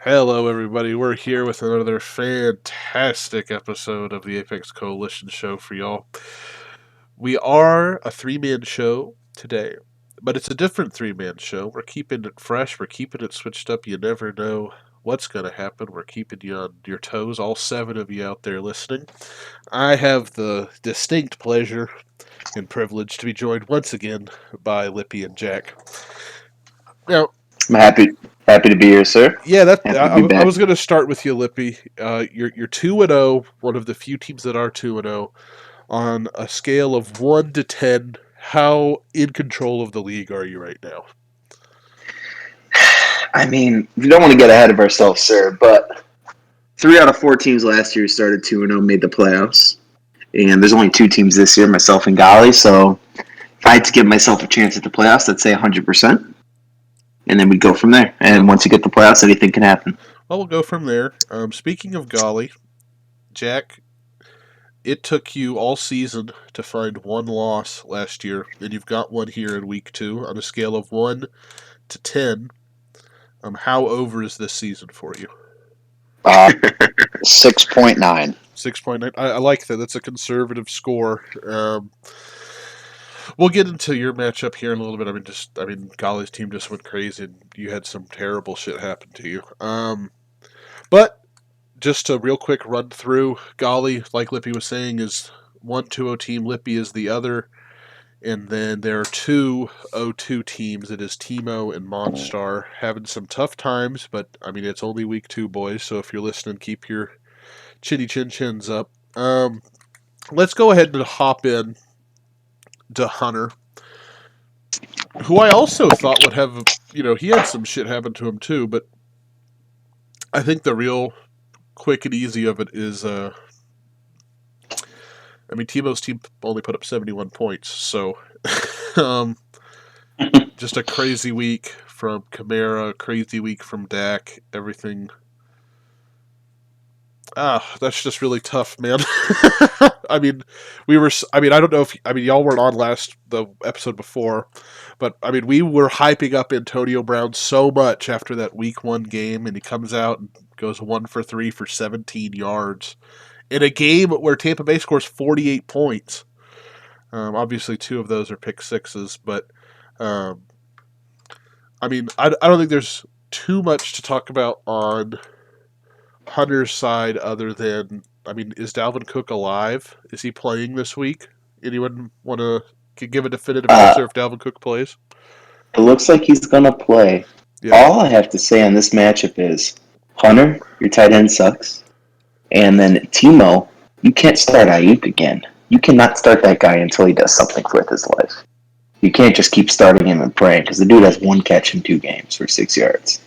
Hello, everybody. We're here with another fantastic episode of the Apex Coalition show for y'all. We are a three-man show today, but it's a different three-man show. We're keeping it fresh. We're keeping it switched up. You never know what's going to happen. We're keeping you on your toes, all seven of you out there listening. I have the distinct pleasure and privilege to be joined once again by Lippy and Jack. Now, I'm happy to be here, sir. yeah, that Happy to be I back. was going to start with you, Lippy. You're 2-0, one of the few teams that are 2-0. On a scale of 1 to 10, how in control of the league are you right now? I mean, we don't want to get ahead of ourselves, sir, but 3 out of 4 teams last year started 2-0, made the playoffs. And there's only 2 teams this year, myself and Golly. So if I had to give myself a chance at the playoffs, I'd say 100%. And then we'd go from there. And once you get the playoffs, anything can happen. Well, we'll go from there. Speaking of golly, Jack, it took you all season to find one loss last year, and you've got one here in week 2. On a scale of 1 to 10, how over is this season for you? 6.9. 6.9. I like that. That's a conservative score. We'll get into your matchup here in a little bit. Golly's team just went crazy, and you had some terrible shit happen to you. But just a real quick run through, Golly, like Lippy was saying, is 1-2-0 team. Lippy is the other. And then there are 2-0-2 teams. It is Timo and Monstar having some tough times, but it's only week 2, boys. So if you're listening, keep your chinny chin chins up. Let's go ahead and hop in to Hunter, who I also thought would have, he had some shit happen to him too, but I think the real quick and easy of it is, Tebo's team only put up 71 points, so just a crazy week from Kamara, crazy week from Dak, everything. That's just really tough, man. I don't know if y'all weren't on the episode before, but we were hyping up Antonio Brown so much after that week 1 game, and he comes out and goes 1 for 3 for 17 yards in a game where Tampa Bay scores 48 points. Obviously, 2 of those are pick sixes, but I don't think there's too much to talk about on Hunter's side other than, is Dalvin Cook alive? Is he playing this week? Anyone want to give a definitive answer if Dalvin Cook plays? It looks like he's going to play. Yeah. All I have to say on this matchup is, Hunter, your tight end sucks. And then Timo, you can't start Ayuk again. You cannot start that guy until he does something with his life. You can't just keep starting him and praying, because the dude has 1 catch in 2 games for 6 yards.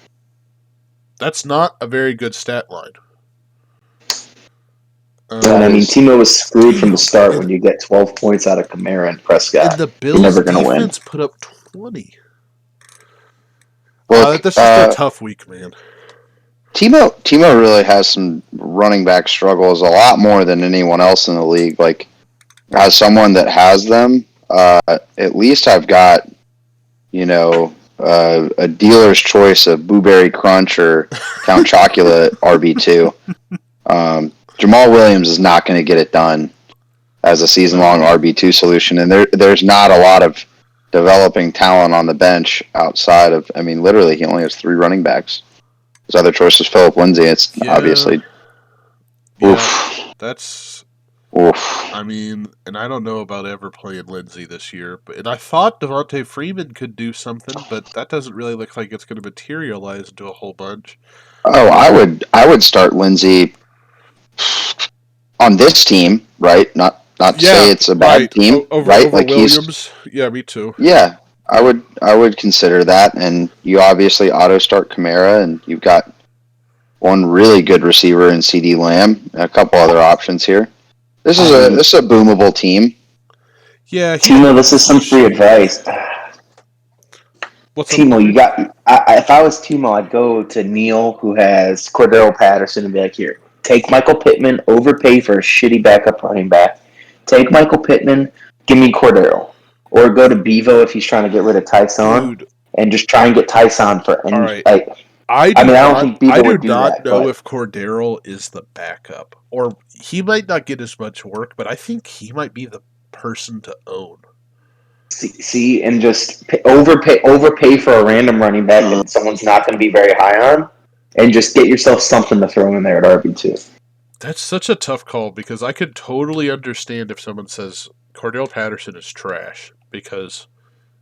That's not a very good stat line. Timo was screwed from the start when you get 12 points out of Kamara and Prescott. And the Bills' never gonna defense win. put up 20. Look, that's just a tough week, man. Timo really has some running back struggles, a lot more than anyone else in the league. Like, as someone that has them, at least I've got, a dealer's choice of Blueberry Crunch or Count Chocula RB2. Jamal Williams is not going to get it done as a season-long RB2 solution, and there's not a lot of developing talent on the bench outside of, literally he only has 3 running backs. His other choice was Philip Lindsay. It's obviously... Yeah, oof. that's... Oof. And I don't know about ever playing Lindsay this year, and I thought Devontae Freeman could do something, but that doesn't really look like it's going to materialize into a whole bunch. Oh, I would start Lindsay on this team, right? Not to say it's a bad team, right? Over like Williams. Yeah, me too. Yeah, I would consider that, and you obviously auto start Kamara, and you've got one really good receiver in CD Lamb, and a couple other options here. This is a boomable team. Yeah, Timo, this is some free advice. What's Timo, you got. If I was Timo, I'd go to Neil, who has Cordell Patterson, and be like, "Here, take Michael Pittman, overpay for a shitty backup running back. Take Michael Pittman, give me Cordell, or go to Bevo if he's trying to get rid of Tyson, and just try and get Tyson for any. All right. Like, I I do mean, I don't not. think I people do would do not that, know but if Cordero is the backup, or he might not get as much work. But I think he might be the person to own. see, and just overpay for a random running back that someone's not going to be very high on, and just get yourself something to throw in there at RB2. That's such a tough call because I could totally understand if someone says Cordell Patterson is trash because,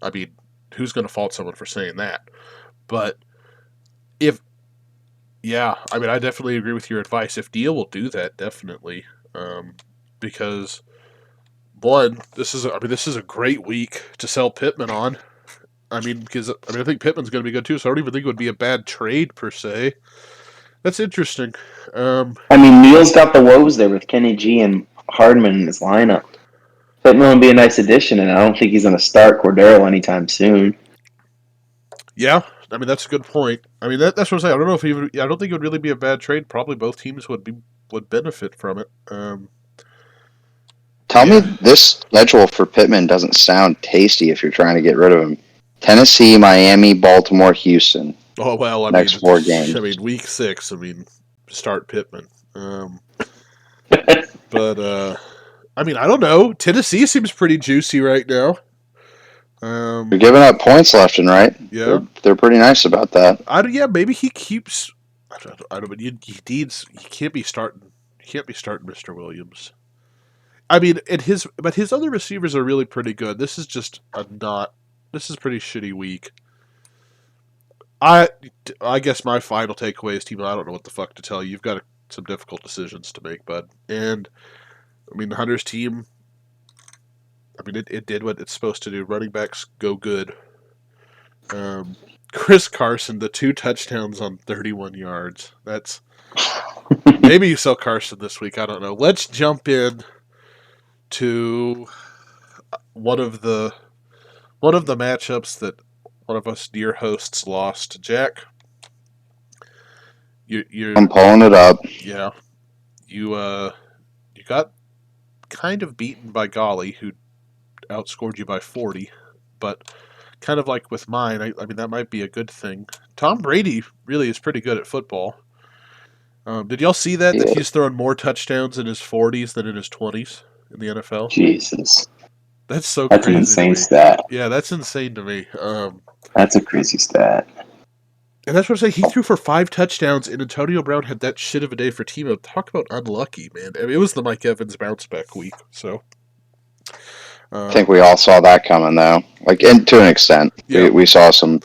I mean, who's going to fault someone for saying that? But if, yeah, I mean, I definitely agree with your advice. If Deal will do that, definitely, because one, this is a great week to sell Pittman on. I mean, because I think Pittman's going to be good too, so I don't even think it would be a bad trade per se. That's interesting. Um, I mean, Neal's got the woes there with Kenny G and Hardman in his lineup. Pittman would be a nice addition, and I don't think he's going to start Cordero anytime soon. Yeah, I mean that's a good point. I mean that's what I'm saying. I don't know if even I don't think it would really be a bad trade. Probably both teams would benefit from it. Tell me Yeah. this schedule for Pittman doesn't sound tasty if you're trying to get rid of him. Tennessee, Miami, Baltimore, Houston. Oh well. Next 4 games. I mean week 6. I mean start Pittman. But I mean I don't know. Tennessee seems pretty juicy right now. You're giving up points left and right. Yeah. They're pretty nice about that. Yeah. Maybe he keeps. I don't. But he needs. He can't be starting. He can't be starting Mr. Williams. I mean, but his other receivers are really pretty good. This is just a not. This is a pretty shitty week. I I guess my final takeaway is, Timo, I don't know what the fuck to tell you. You've got some difficult decisions to make, bud. And I mean, the Hunters team. I mean, it did what it's supposed to do. Running backs go good. Chris Carson, the 2 touchdowns on 31 yards. That's maybe you sell Carson this week. I don't know. Let's jump in to one of the matchups that one of us dear hosts lost. Jack, I'm pulling it up. yeah, you got kind of beaten by Golly, who outscored you by 40, but kind of like with mine, I mean that might be a good thing. Tom Brady really is pretty good at football. Did y'all see that Yeah. he's thrown more touchdowns in his 40s than in his 20s in the NFL? Jesus. That's so That's an crazy insane to me. stat. Yeah, that's insane to me. That's a crazy stat. And that's what I'm saying. He threw for 5 touchdowns, and Antonio Brown had that shit of a day for Timo. Talk about unlucky, man. I mean, it was the Mike Evans bounce back week. So, I think we all saw that coming, though. Like, to an extent, Yeah. we saw some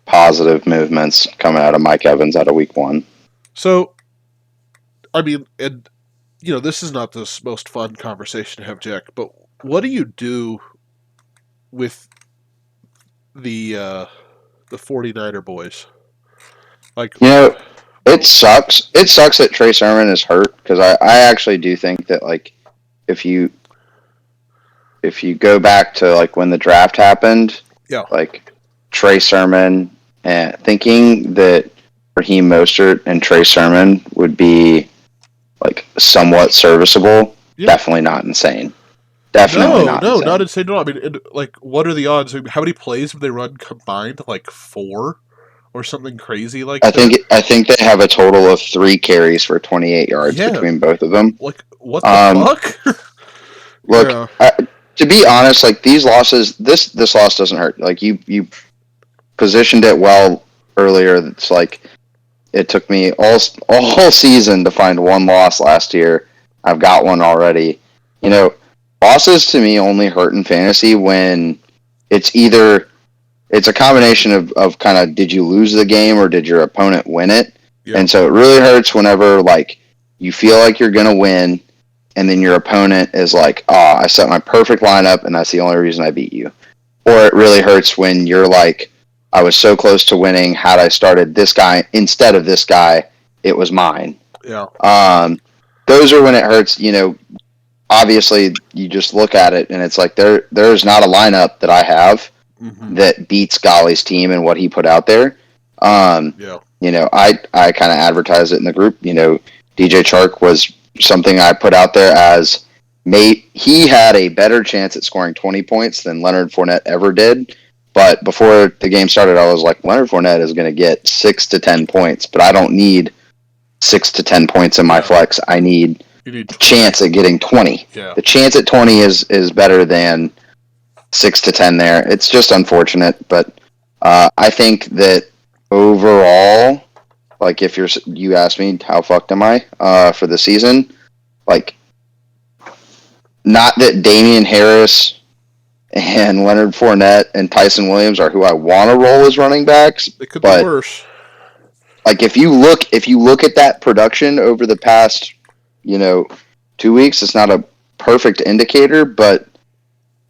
positive movements coming out of Mike Evans out of week 1. So, I mean, and this is not the most fun conversation to have, Jack. But what do you do with the 49er boys? Like, It sucks. It sucks that Trey Sermon is hurt because I actually do think that, like, if you go back to, like, when the draft happened, Yeah. like, Trey Sermon, and thinking that Raheem Mostert and Trey Sermon would be, like, somewhat serviceable, definitely not insane. Definitely not insane. Not insane at all. I mean, like, what are the odds? How many plays have they run combined? Like 4 or something crazy like that? I think they have a total of 3 carries for 28 yards between both of them. Like, what the fuck? Look, to be honest, like, these losses, this loss doesn't hurt. Like, you positioned it well earlier. It's like it took me all season to find one loss last year. I've got one already. Losses to me only hurt in fantasy when it's a combination of kind of, did you lose the game or did your opponent win it? Yeah. And so it really hurts whenever, like, you feel like you're going to win and then your opponent is like, I set my perfect lineup and that's the only reason I beat you. Or it really hurts when you're like, I was so close to winning. Had I started this guy instead of this guy, it was mine. Yeah. Those are when it hurts. Obviously, you just look at it and it's like there's not a lineup that I have that beats Golly's team and what he put out there. I kind of advertised it in the group. DJ Chark was something I put out there as he had a better chance at scoring 20 points than Leonard Fournette ever did, But before the game started, I was like, Leonard Fournette is going to get 6 to 10 points, but I don't need 6 to 10 points in my flex. I need the chance at getting 20. Yeah. The chance at 20 is better than 6 to 10 there. It's just unfortunate, but I think that overall, like if you ask me how fucked am I for the season, like not that Damian Harris and Leonard Fournette and Tyson Williams are who I want to roll as running backs. It could be worse. Like if you look at that production over the past, 2 weeks, it's not a perfect indicator, but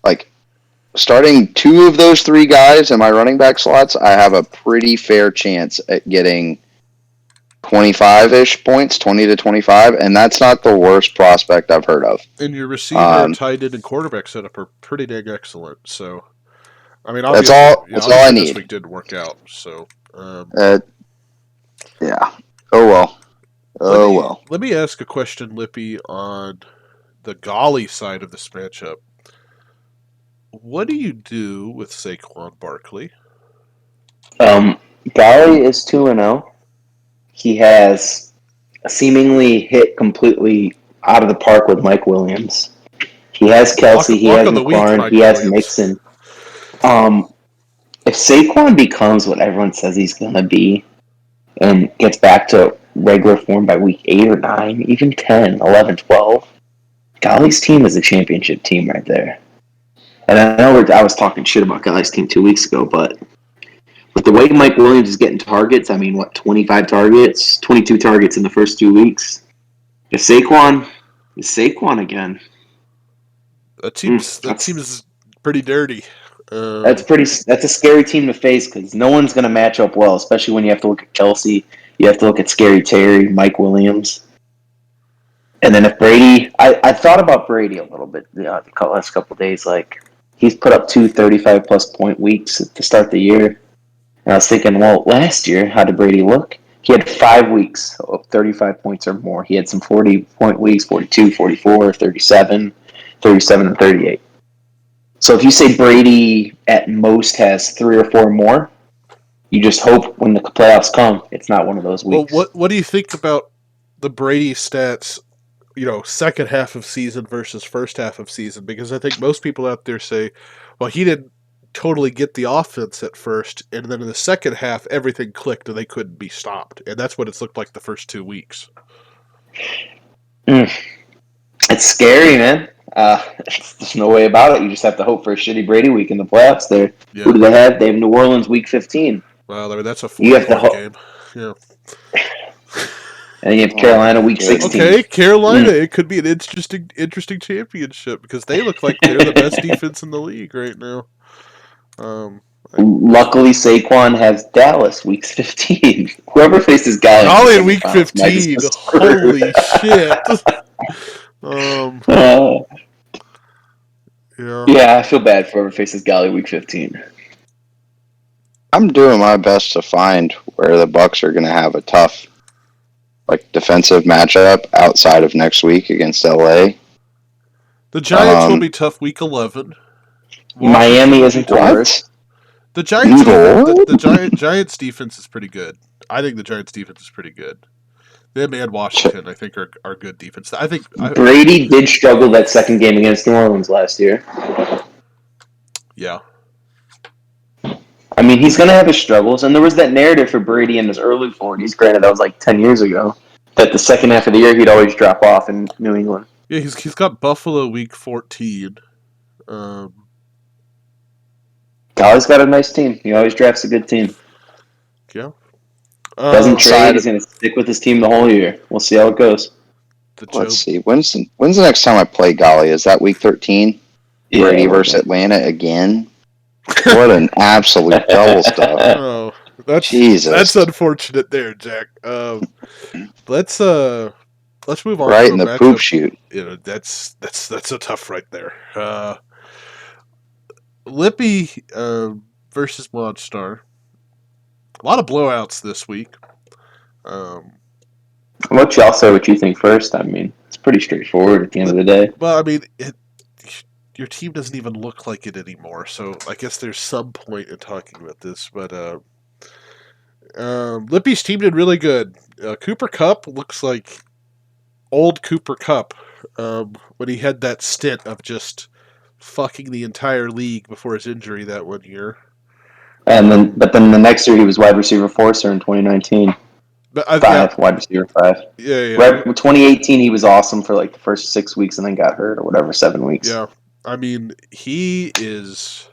like starting 2 of those 3 guys in my running back slots, I have a pretty fair chance at getting 25-ish points, 20 to 25, and that's not the worst prospect I've heard of. And your receiver, tight end, and quarterback setup are pretty dang excellent. So, I mean, that's all I need. This week didn't work out. So, yeah. Oh well. Let me ask a question, Lippy, on the Golly side of this matchup. What do you do with Saquon Barkley? Golly is 2-0. He has seemingly hit completely out of the park with Mike Williams. He has Kelsey, he has McLaurin, he has Mixon. If Saquon becomes what everyone says he's going to be and gets back to regular form by week 8 or 9, even 10, 11, 12, Golly's team is a championship team right there. And I know I was talking shit about Golly's team 2 weeks ago, but with the way Mike Williams is getting targets, 25 targets, 22 targets in the first 2 weeks. If Saquon is Saquon again. That seems pretty dirty. That's a scary team to face because no one's going to match up well, especially when you have to look at Kelsey, you have to look at Scary Terry, Mike Williams. And then if Brady, I thought about Brady a little bit the last couple of days. Like, he's put up 2 35-plus point weeks to start the year. And I was thinking, well, last year, how did Brady look? He had 5 weeks of 35 points or more. He had some 40-point weeks, 42, 44, 37, 37, and 38. So if you say Brady at most has 3 or 4 more, you just hope when the playoffs come, it's not one of those weeks. Well, what do you think about the Brady stats, second half of season versus first half of season? Because I think most people out there say, well, he didn't totally get the offense at first, and then in the second half, everything clicked and they couldn't be stopped. And that's what it's looked like the first 2 weeks. It's scary, man. There's no way about it. You just have to hope for a shitty Brady week in the playoffs there. Yeah. Who do they have? They have New Orleans week 15. Well, that's a 4-point game. Yeah. And you have Carolina week 16. Okay, Carolina. It could be an interesting championship because they look like they're the best defense in the league right now. Luckily, Saquon has Dallas week 15. Whoever faces Golly in week 15. Holy shit. Yeah, I feel bad for whoever faces Golly week 15. I'm doing my best to find where the Bucs are going to have a tough, defensive matchup outside of next week against LA. The Giants will be tough week 11. Miami isn't the worst. The Giants defense is pretty good. I think the Giants defense is pretty good. Them and Washington, I think, are good defense. I think Brady did struggle that second game against New Orleans last year. Yeah. He's going to have his struggles, and there was that narrative for Brady in his early 40s. Granted, that was 10 years ago. That the second half of the year he'd always drop off in New England. Yeah, he's got Buffalo week 14. Golly's got a nice team. He always drafts a good team. Yeah. Doesn't trade. He's going to stick with his team the whole year. We'll see how it goes. Let's see. When's the next time I play Golly? Is that week 13? Yeah, Brady versus Atlanta again? What an absolute double stuff. Oh, that's unfortunate there, Jack. Let's move on. Right in the poop shoot. That's a tough right there. Lippy versus Monstar. A lot of blowouts this week. I'll let y'all say what you think first. It's pretty straightforward at the end of the day. Well, your team doesn't even look like it anymore. So I guess there's some point in talking about this. But Lippy's team did really good. Cooper Kupp looks like old Cooper Kupp when he had that stint of just fucking the entire league before his injury that one year. But then the next year he was wide receiver 4 sir in 2019. But Wide receiver 5. Yeah. Right, 2018 he was awesome for like the first 6 weeks and then got hurt or whatever, 7 weeks. Yeah, I mean he is,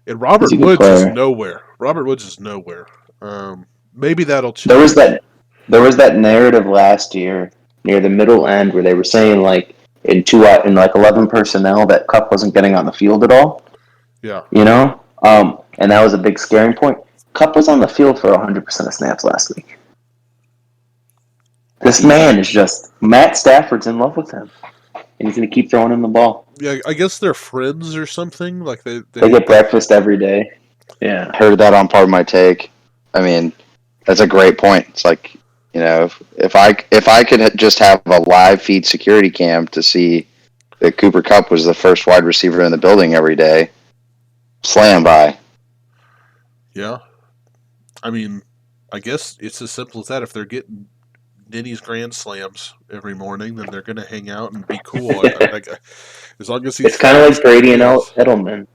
and Robert Woods is nowhere. Robert Woods is nowhere. Maybe that'll change. There was that narrative last year near the middle end where they were saying like in 11 personnel that Kupp wasn't getting on the field at all. Yeah, and that was a big scaring point. Kupp was on the field for 100% of snaps last week. This man is just Matt Stafford's in love with him, and he's going to keep throwing him the ball. Yeah, I guess they're friends or something. Like they get breakfast every day. Yeah, I heard that on Part of My Take. I mean, that's a great point. It's like, if I could just have a live feed security cam to see that Cooper Kupp was the first wide receiver in the building every day, slam by. Yeah, I mean, I guess it's as simple as that. If they're getting Denny's Grand Slams every morning, then they're going to hang out and be cool. As long as it's kind of like Brady and Edelman.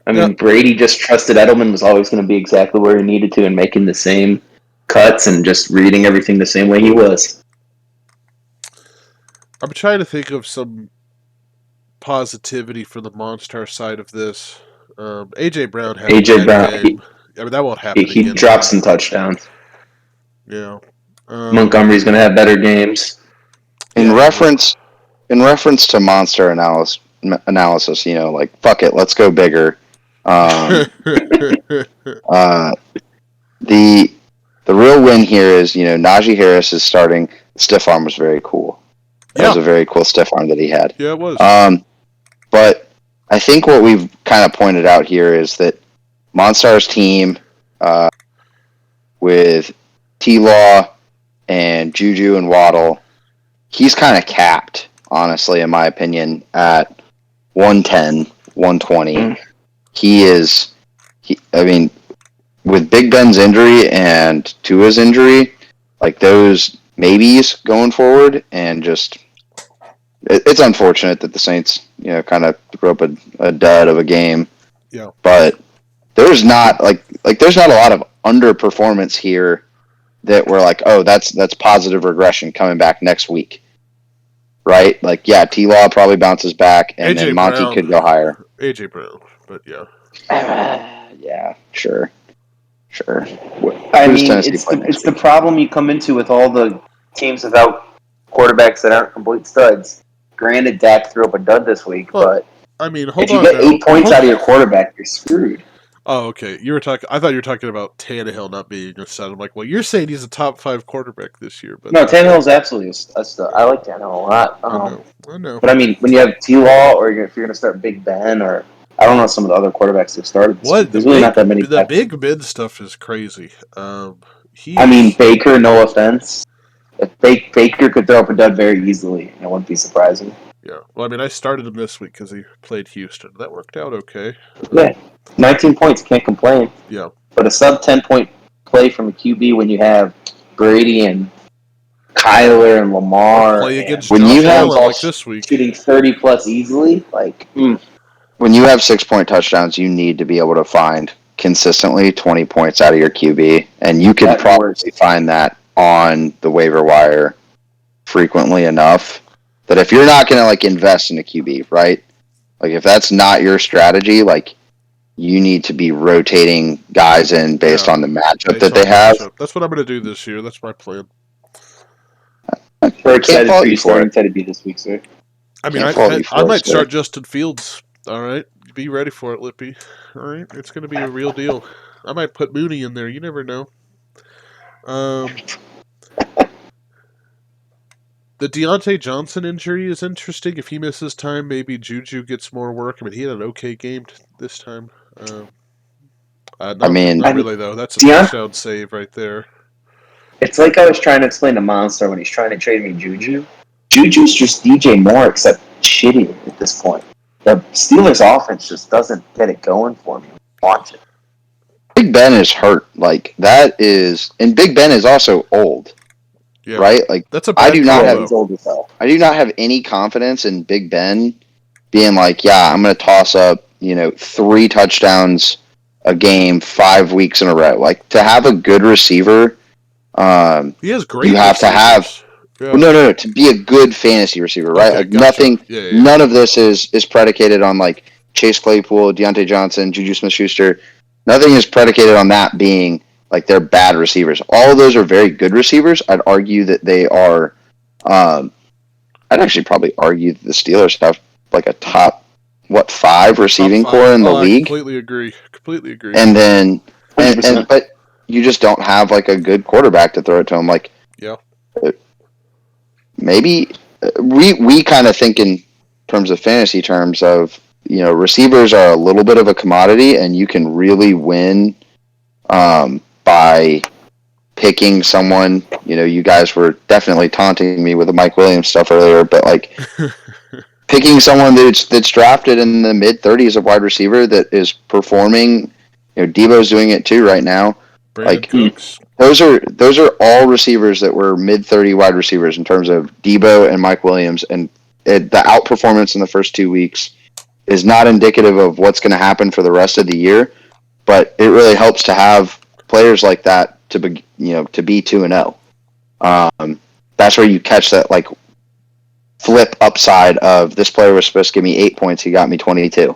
I mean, Brady just trusted Edelman was always going to be exactly where he needed to and making the same cuts and just reading everything the same way he was. I'm trying to think of some positivity for the Monstar side of this. AJ Brown had a bad game. That won't happen he again. dropped some touchdowns. Yeah. Montgomery's going to have better games. In reference to Monster analysis, like, fuck it, let's go bigger. The real win here is, Najee Harris is starting. The stiff arm was very cool. That was a very cool stiff arm that he had. Yeah, it was. But I think what we've kind of pointed out here is that Monstar's team, with T-Law and Juju and Waddle, he's kind of capped, honestly, in my opinion, at 110, 120. With Big Ben's injury and Tua's injury, like those maybes going forward, and just it's unfortunate that the Saints, kind of threw up a dud of a game. Yeah. But there's not there's not a lot of underperformance here that we're like, oh, that's positive regression coming back next week. Right? Like, yeah, T-Law probably bounces back, and then Monty could go higher. AJ Brown, but yeah. Yeah, sure. I mean, it's the problem you come into with all the teams without quarterbacks that aren't complete studs. Granted, Dak threw up a dud this week, but I mean, if you get 8 points out of your quarterback, you're screwed. Oh, okay. I thought you were talking about Tannehill not being a stud. I'm like, well, you're saying he's a top 5 quarterback this year, but no, Tannehill's absolutely a stud. I like Tannehill a lot. I know. But I mean, when you have T-Law, or if you're going to start Big Ben, or I don't know some of the other quarterbacks who've started. There's really not that many. The Big Ben stuff is crazy. Baker, no offense. If Baker could throw up a dud very easily, it wouldn't be surprising. Yeah. Well, I mean, I started him this week because he played Houston. That worked out okay. Yeah. 19 points, can't complain. Yeah. But a sub 10-point play from a QB when you have Brady and Kyler and Lamar. Play against when you have like this week, shooting 30 plus easily, when you have 6-point touchdowns, you need to be able to find consistently 20 points out of your QB, and you can probably find that on the waiver wire frequently enough that if you're not going to invest in a QB, right? Like if that's not your strategy, you need to be rotating guys in based on the matchup that they have. That's what I'm going to do this year. That's my plan. We're excited for you starting to be this week, sir. I mean, I might start Justin Fields. All right, be ready for it, Lippy. All right, it's going to be a real deal. I might put Mooney in there. You never know. The Deontay Johnson injury is interesting. If he misses time, maybe Juju gets more work. I mean, he had an okay game this time. Not really, though. That's a touchdown save right there. It's like I was trying to explain to Monster when he's trying to trade me Juju. Juju's just DJ Moore, except shitty at this point. The Steelers' offense just doesn't get it going for me. Watch it. Big Ben is hurt. Like that is, and Big Ben is also old, Yeah, right? Like that's a I bad do not Yeah, have, combo. he's old as hell. I do not have any confidence in Big Ben being like, yeah, I'm going to toss up, 3 touchdowns a game 5 weeks in a row. Like to have a good receiver, He has you great have to have. receivers. Well, Yeah. no, to be a good fantasy receiver, right? Okay, Like gotcha. nothing, Yeah. none of this is predicated on like Chase Claypool, Deontay Johnson, Juju Smith-Schuster. Nothing is predicated on that being like they're bad receivers. All of those are very good receivers. I'd argue that they are. I'd actually probably argue that the Steelers have like a top 5 Top receiving core five. in the Oh, I league, completely agree. Completely agree. and then and 100%. but you just don't have like a good quarterback to throw it to them. Like Yeah. maybe we kind of think in terms of fantasy terms of receivers are a little bit of a commodity, and you can really win by picking someone. You guys were definitely taunting me with the Mike Williams stuff earlier, but like picking someone that's drafted in the mid-30s of wide receiver that is performing. Debo's doing it too right now. Brandon Like Cooks. those are all receivers that were mid-30 wide receivers in terms of Debo and Mike Williams, and the outperformance in the first 2 weeks is not indicative of what's going to happen for the rest of the year, but it really helps to have players like that to be 2-0. That's where you catch that like flip upside of this player was supposed to give me 8 points, he got me 22.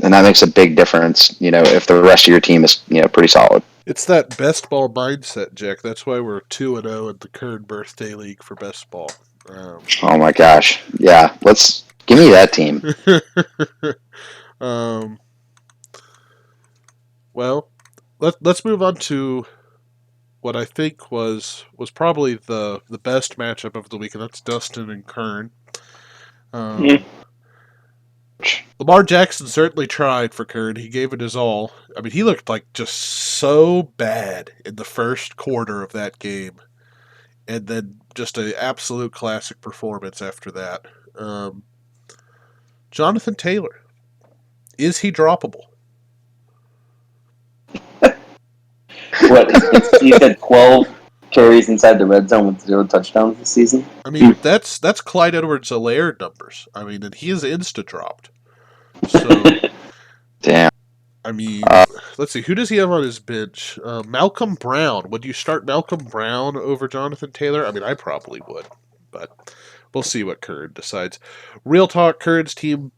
And that makes a big difference, if the rest of your team is, pretty solid. It's that best ball mindset, Jack. That's why we're 2-0 in the current birthday league for best ball. Oh my gosh. Yeah. Give me that team. Well, let's move on to what I think was probably the best matchup of the week, and that's Dustin and Kern. Lamar Jackson certainly tried for Kern. He gave it his all. I mean, he looked like just so bad in the first quarter of that game, and then just an absolute classic performance after that. Jonathan Taylor, is he droppable? What? He said 12 carries inside the red zone with 0 touchdowns this season. I mean, that's Clyde Edwards-Helaire numbers. I mean, and he is insta-dropped. So, Damn. I mean, let's see. Who does he have on his bench? Malcolm Brown. Would you start Malcolm Brown over Jonathan Taylor? I mean, I probably would, but we'll see what Curran decides. Real talk, Curran's team,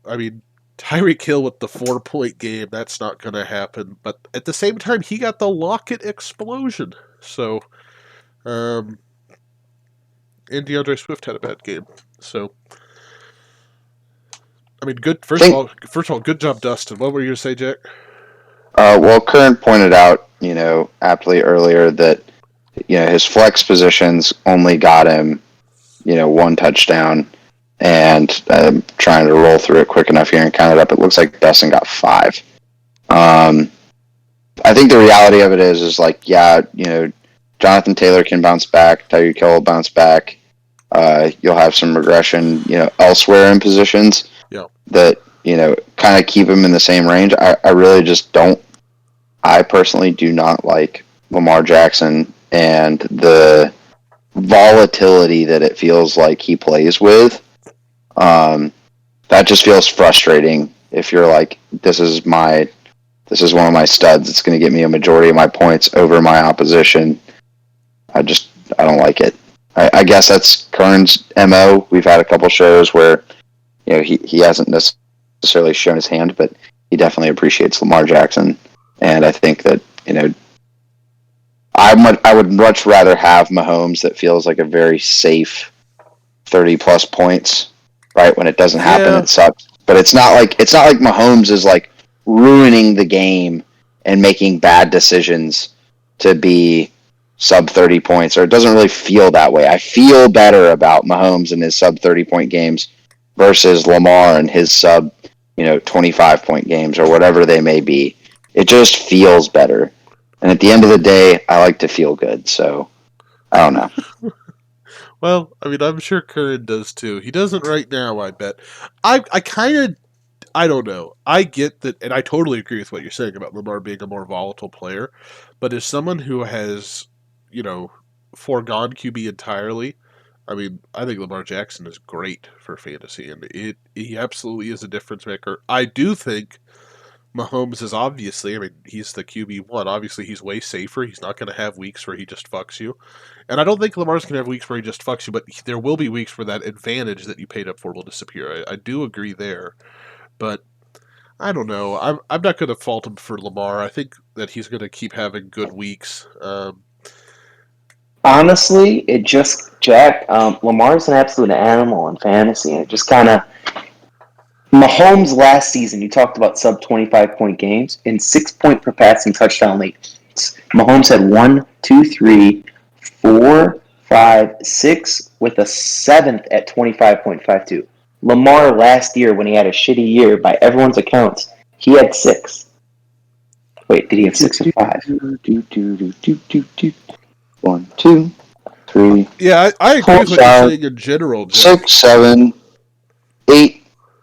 I mean, Tyreek Hill with the 4-point game, that's not going to happen. But at the same time, he got the Lockett explosion. So, and DeAndre Swift had a bad game. So, I mean, good. First of all, good job, Dustin. What were you going to say, Jack? Well, Curran pointed out, aptly earlier that, his flex positions only got him, 1 touchdown. And I'm trying to roll through it quick enough here and count it up. It looks like Dustin got 5. I think the reality of it is like, yeah, Jonathan Taylor can bounce back. Tyreek Hill will bounce back. You'll have some regression, elsewhere in positions that, kind of keep him in the same range. I really just don't. I personally do not like Lamar Jackson and the volatility that it feels like he plays with. That just feels frustrating if you're like, this is one of my studs. It's going to get me a majority of my points over my opposition. I don't like it. I guess that's Kern's MO. We've had a couple shows where, he hasn't necessarily shown his hand, but he definitely appreciates Lamar Jackson. And I think that, I would much rather have Mahomes that feels like a very safe 30-plus points, right? When it doesn't happen, it sucks. But it's not like Mahomes is like ruining the game and making bad decisions to be sub 30 points, or it doesn't really feel that way. I feel better about Mahomes and his sub 30-point games versus Lamar and his sub 25-point games or whatever they may be. It just feels better. And at the end of the day, I like to feel good. So I don't know. Well, I mean, I'm sure Curran does too. He doesn't right now, I bet. I kind of, I don't know. I get that, and I totally agree with what you're saying about Lamar being a more volatile player. But as someone who has, you know, foregone QB entirely, I mean, I think Lamar Jackson is great for fantasy, and he absolutely is a difference maker. I do think Mahomes is obviously, I mean, he's the QB1. Obviously, he's way safer. He's not going to have weeks where he just fucks you. And I don't think Lamar's going to have weeks where he just fucks you, but there will be weeks where that advantage that you paid up for will disappear. I do agree there. But I don't know. I'm not going to fault him for Lamar. I think that he's going to keep having good weeks. Honestly, it just Jack Lamar's an absolute animal in fantasy, and it just kind of Mahomes last season. You talked about sub 25-point games in 6 point per passing touchdown leagues. Mahomes had 1, 2, 3, 4, 5, 6 with a seventh at 25.52. Lamar last year, when he had a shitty year, by everyone's accounts, he had 6. Wait, did he have 6 or 5? 1, 2, 3. Yeah, I agree with what you're saying in general, Jack. 6, 7, 8.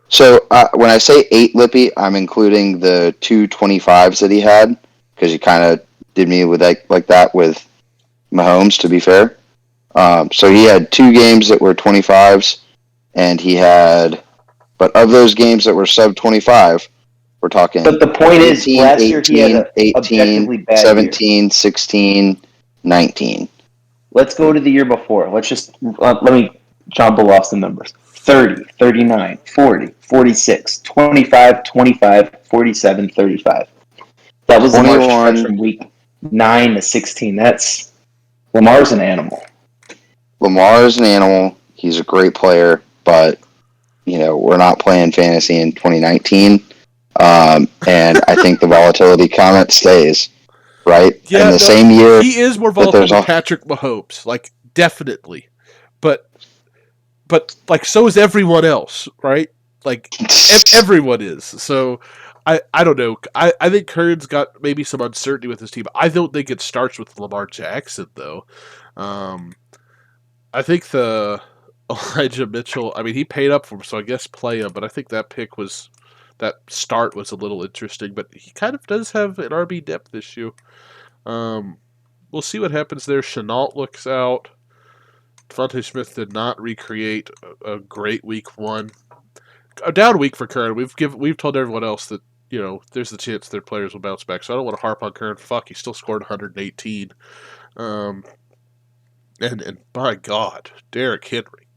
So when I say 8, Lippy, I'm including the 2 25s that he had, because you kind of did me with like that with Mahomes, to be fair. So he had 2 games that were 25s, and he had, but of those games that were sub 25, we're talking. But the point 18, is, last year he had an 18, objectively bad 17, year. 16, 19. Let's go to the year before. Let's just let me jumble off some numbers. 30, 39, 40, 46, 25, 25, 47, 35. That was the March stretch from week 9 to 16. Lamar's an animal. Lamar is an animal. He's a great player, but we're not playing fantasy in 2019. And I think the volatility comment stays, right? Yeah, in the same year, he is more volatile than Patrick Mahomes, like definitely. But like so is everyone else, right? Like everyone is. So I don't know. I think Curran's got maybe some uncertainty with his team. I don't think it starts with Lamar Jackson though. I think the Elijah Mitchell. I mean, he paid up for him, so I guess play him. But I think that start was a little interesting. But he kind of does have an RB depth issue. We'll see what happens there. Chenault looks out. Devontae Smith did not recreate a great week 1. A down week for Curran. We've told everyone else that there's the chance their players will bounce back. So I don't want to harp on Curran. Fuck, he still scored 118. And by God, Derrick Henry,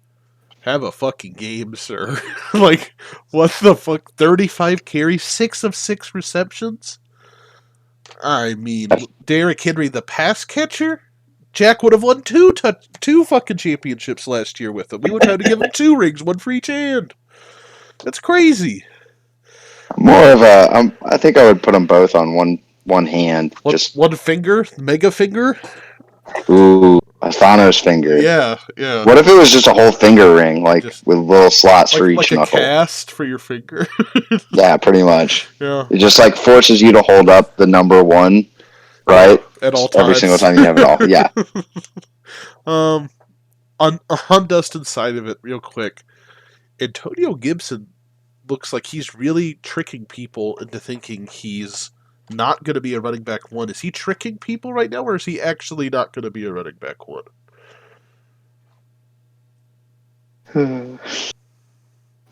have a fucking game, sir. Like, what the fuck? 35 carries, 6 of 6 receptions. I mean, Derrick Henry, the pass catcher. Jack would have won two fucking championships last year with him. We would have had to give him 2 rings, 1 for each hand. That's crazy. More of I think I would put them both on one hand. Just one finger, mega finger. Ooh, a Thanos finger. Yeah. What if it was just a whole finger ring, with little slots for each knuckle? Like a cast for your finger. Yeah, pretty much. Yeah. It just forces you to hold up the number 1. Right? At all times. Every single time you have it all. Yeah. On Dustin's side of it, real quick, Antonio Gibson looks like he's really tricking people into thinking he's not going to be a running back 1. Is he tricking people right now, or is he actually not going to be a running back 1?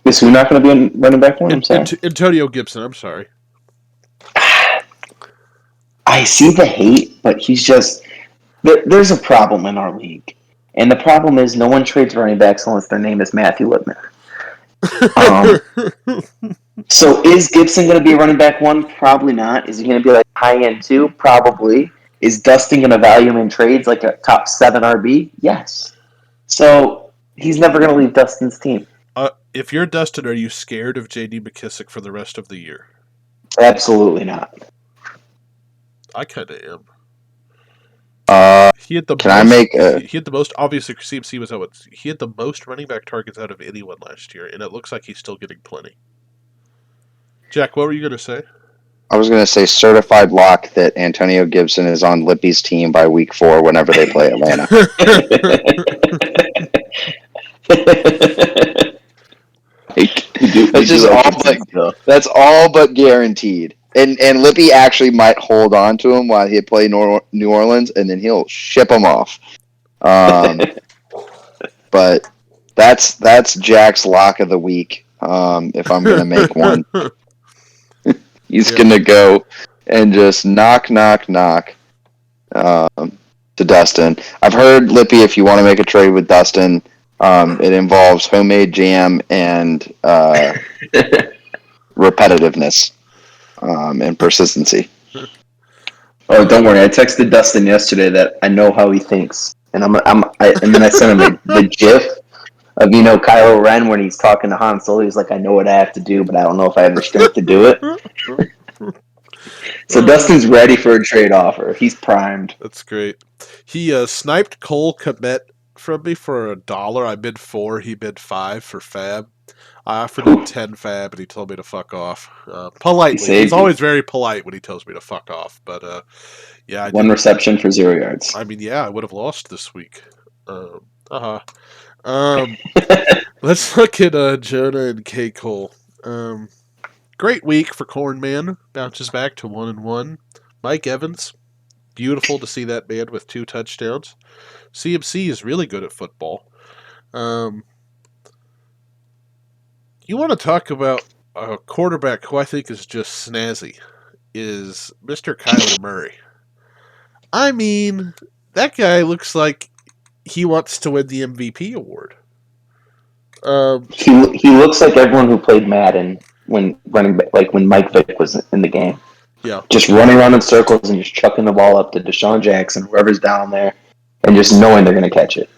Is who not going to be a running back 1? I'm sorry. Antonio Gibson, I'm sorry. I see the hate, but he's just... There's a problem in our league. And the problem is no one trades running backs unless their name is Matthew Lippman. So is Gibson going to be a running back 1? Probably not. Is he going to be like high end 2? Probably. Is Dustin going to value him in trades like a top 7 RB? Yes. So he's never going to leave Dustin's team. If you're Dustin, are you scared of J.D. McKissick for the rest of the year? Absolutely not. I kind of am. He had the most, obviously CMC was out. He had the most running back targets out of anyone last year, and it looks like he's still getting plenty. Jack, what were you going to say? I was going to say certified lock that Antonio Gibson is on Lippy's team by week 4 whenever they play Atlanta. That's just that's all but guaranteed. And Lippy actually might hold on to him while he play New Orleans, and then he'll ship him off. But that's Jack's lock of the week. If I'm gonna make one, he's gonna go and just knock to Dustin. I've heard, Lippy, if you want to make a trade with Dustin, it involves homemade jam and repetitiveness and persistency. Oh, don't worry. I texted Dustin yesterday that I know how he thinks, and and then I sent him the GIF of Kylo Ren when he's talking to Han Solo. He's like, I know what I have to do, but I don't know if I have the strength to do it. So Dustin's ready for a trade offer. He's primed. That's great. He sniped Cole Kmet from me for $1. I bid $4. He bid $5 for Fab. I offered him 10 Fab, and he told me to fuck off. Politely. He's always very polite when he tells me to fuck off. But yeah, one reception for 0 yards. I mean, yeah, I would have lost this week. Let's look at Jonah and K. Cole. Great week for Cornman. Bounces back to 1-1. Mike Evans. Beautiful to see that man with 2 touchdowns. CMC is really good at football. You want to talk about a quarterback who I think is just snazzy, is Mr. Kyler Murray. I mean, that guy looks like he wants to win the MVP award. He looks like everyone who played Madden when Mike Vick was in the game. Yeah. Just running around in circles and just chucking the ball up to Deshaun Jackson, whoever's down there, and just knowing they're going to catch it.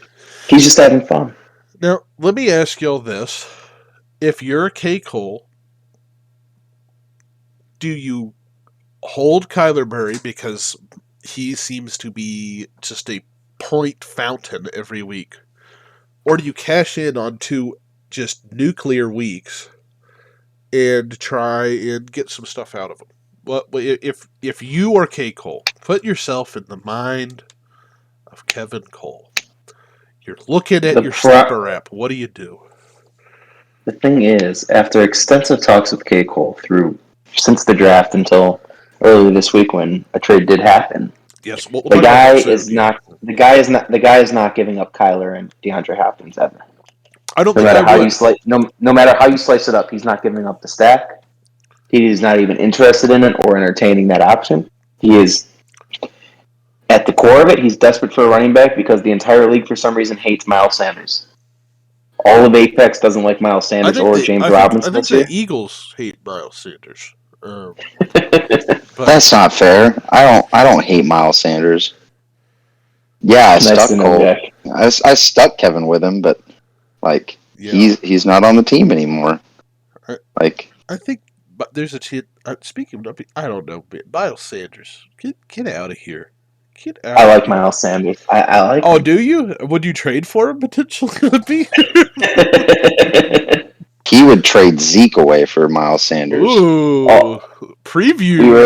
He's just having fun. Now, let me ask y'all this. If you're K. Cole, do you hold Kyler Murray because he seems to be just a point fountain every week? Or do you cash in on 2 just nuclear weeks and try and get some stuff out of him? Well, if you are K. Cole, put yourself in the mind of Kevin Cole. You're looking at your snapper app. What do you do? The thing is, after extensive talks with K. Cole since the draft until earlier this week when a trade did happen, yes, the guy is not giving up Kyler and DeAndre Hopkins ever. I don't. No matter how you slice, no matter how you slice it up, he's not giving up the stack. He is not even interested in it or entertaining that option. He is, at the core of it, he's desperate for a running back because the entire league, for some reason, hates Miles Sanders. All of Apex doesn't like Miles Sanders James Robinson. I think the Eagles hate Miles Sanders. That's not fair. I don't hate Miles Sanders. Yeah, I stuck Cole. I stuck Kevin with him, but he's not on the team anymore. I think, but there's a chance. Speaking of, I don't know, Miles Sanders, get out of here. I like Miles Sanders. I like. Oh, do you? Would you trade for him potentially? He would trade Zeke away for Miles Sanders. Ooh, preview. We were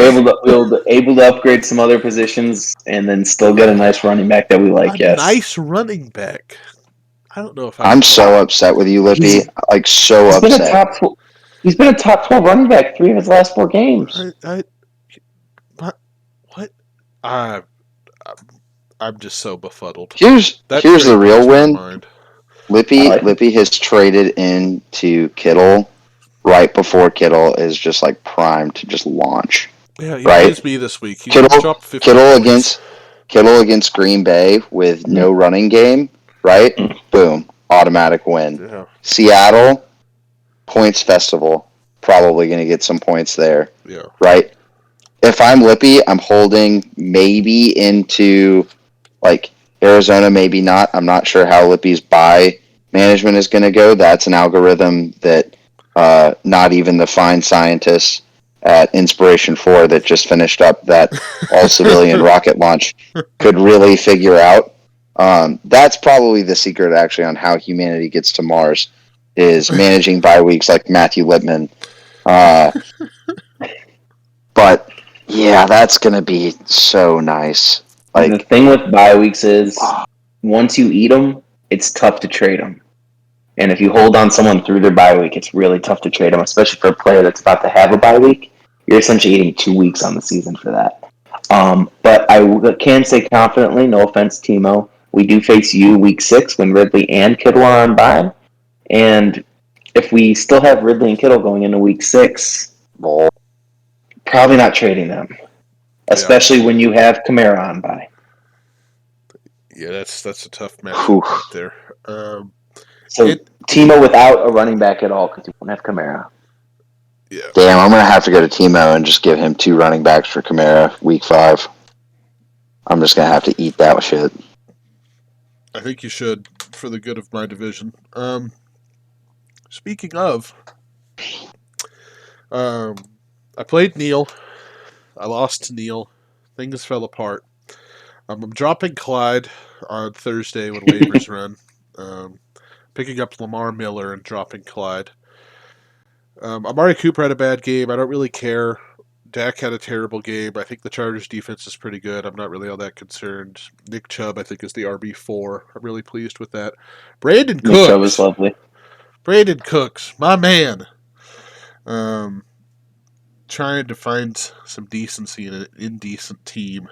able to upgrade some other positions and then still get a nice running back that we like. Nice running back. I don't know if I'm so upset with you, Lippy. So upset. He's been a top 12 running back 3 of his last 4 games. What? I'm just so befuddled. Here's the real win. Lippy has traded into Kittle right before Kittle is just primed to just launch. Yeah, he right? is me this week. Kittle against Green Bay with no running game, right? Boom, automatic win. Yeah. Seattle, points festival, probably going to get some points there. Yeah. Right? If I'm Lippy, I'm holding maybe into Arizona, maybe not. I'm not sure how Lippy's buy management is going to go. That's an algorithm that not even the fine scientists at Inspiration 4 that just finished up that all-civilian rocket launch could really figure out. That's probably the secret, actually, on how humanity gets to Mars, is managing bye weeks like Matthew Lippman. But, yeah, that's going to be so nice. The thing with bye weeks is, once you eat them, it's tough to trade them. And if you hold on someone through their bye week, it's really tough to trade them, especially for a player that's about to have a bye week. You're essentially eating 2 weeks on the season for that. But I can say confidently, no offense, Timo, we do face you week 6 when Ridley and Kittle are on bye. And if we still have Ridley and Kittle going into week 6, Well, probably not trading them, especially when you have Kamara on bye. Yeah, that's a tough matchup whew. right there. So Timo without a running back at all because you won't have Kamara. Yeah. Damn, I'm gonna have to go to Timo and just give him 2 running backs for Kamara week 5. I'm just gonna have to eat that shit. I think you should, for the good of my division. Speaking of, I played Neil. I lost to Neil. Things fell apart. I'm dropping Clyde on Thursday when waivers run. Picking up Lamar Miller and dropping Clyde. Amari Cooper had a bad game. I don't really care. Dak had a terrible game. I think the Chargers defense is pretty good. I'm not really all that concerned. Nick Chubb, I think, is the RB4. I'm really pleased with that. Brandon Cooks. Nick Chubb is lovely. Brandon Cooks, my man. Trying to find some decency in an indecent team.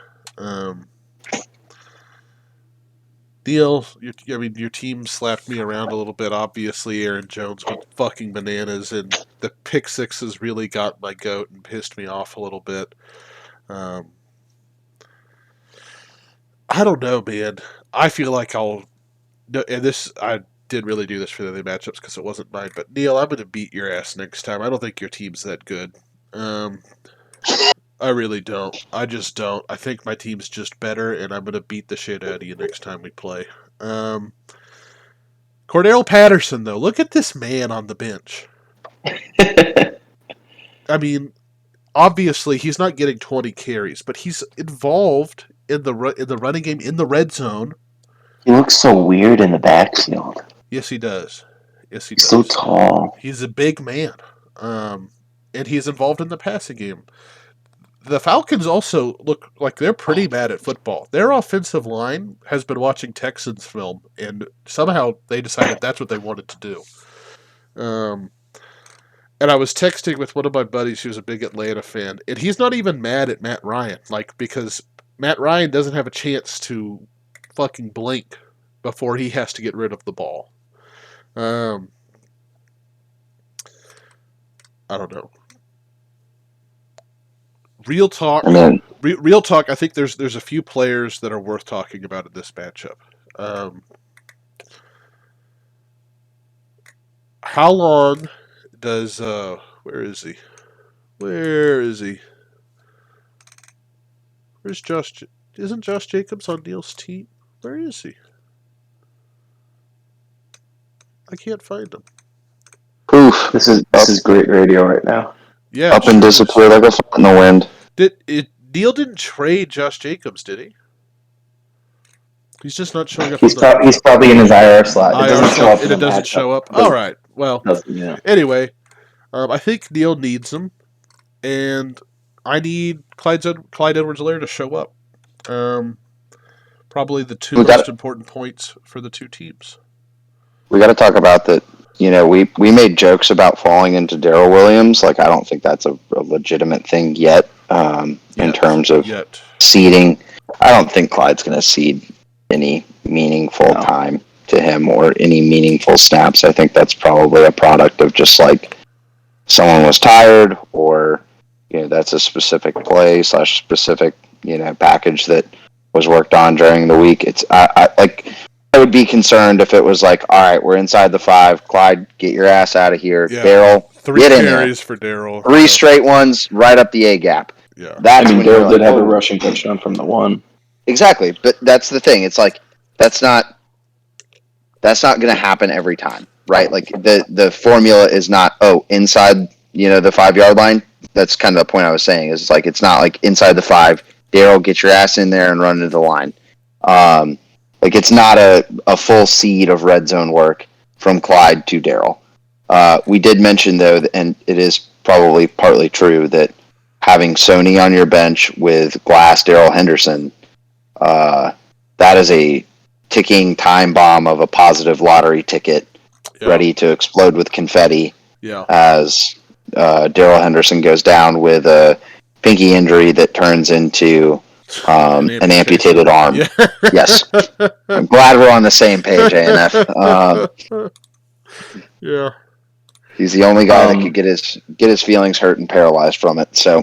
Deal. Your team slapped me around a little bit. Obviously, Aaron Jones went fucking bananas, and the pick sixes really got my goat and pissed me off a little bit. I don't know, man. I feel like and I did really do this for the other matchups because it wasn't mine. But Neil, I'm gonna beat your ass next time. I don't think your team's that good. I really don't. I just don't. I think my team's just better, and I'm gonna beat the shit out of you next time we play. Cordell Patterson, though, look at this man on the bench. I mean, obviously he's not getting 20 carries, but he's involved in the running game in the red zone. He looks so weird in the backfield. Yes, he does. Yes, he He's does. so tall. He's a big man, and he's involved in the passing game. The Falcons also look like they're pretty bad at football. Their offensive line has been watching Texans film, and somehow they decided that's what they wanted to do. And I was texting with one of my buddies who's a big Atlanta fan, and he's not even mad at Matt Ryan, because Matt Ryan doesn't have a chance to fucking blink before he has to get rid of the ball. I don't know. Real talk. Real talk. I think there's a few players that are worth talking about in this matchup. How long does where is he? Where's Josh? Isn't Josh Jacobs on Neil's team? Where is he? I can't find him. Oof. This is great radio right now. Yeah, Up and disappear like a fart in the wind. Neil didn't trade Josh Jacobs, did he? He's just not showing up. He's probably in his IR slot. It doesn't show up. And it doesn't show up. All right. Well, anyway, I think Neil needs him, and I need Clyde Edwards-Helaire to show up. Probably the two most important points for the two teams. We got to talk about that. You know, we made jokes about falling into Darrell Williams. Like, I don't think that's a legitimate thing yet. In terms of seeding, I don't think Clyde's going to seed any meaningful time to him or any meaningful snaps. I think that's probably a product of just like someone was tired, or that's a specific play / specific package that was worked on during the week. I would be concerned if it was like, all right, we're inside the 5. Clyde, get your ass out of here. Yeah. Darrell, 3 get in carries there. for Darrell. 3 straight ones, right up the A gap. Yeah, Darrell did have a rushing touchdown from the 1. Exactly, but that's the thing. It's like that's not going to happen every time, right? Like the formula is not inside the 5-yard line. That's kind of the point I was saying. Is like it's not like inside the 5. Darrell, get your ass in there and run into the line. Like it's not a full seed of red zone work from Clyde to Darrell. We did mention though, and it is probably partly true, that having Sony on your bench with Glass, Darrell Henderson, that is a ticking time bomb of a positive lottery ticket ready to explode with confetti Yeah. as Daryl Henderson goes down with a pinky injury that turns into an amputated arm. Yeah. Yes. I'm glad we're on the same page, ANF. Yeah. He's the only guy that could get his feelings hurt and paralyzed from it. So,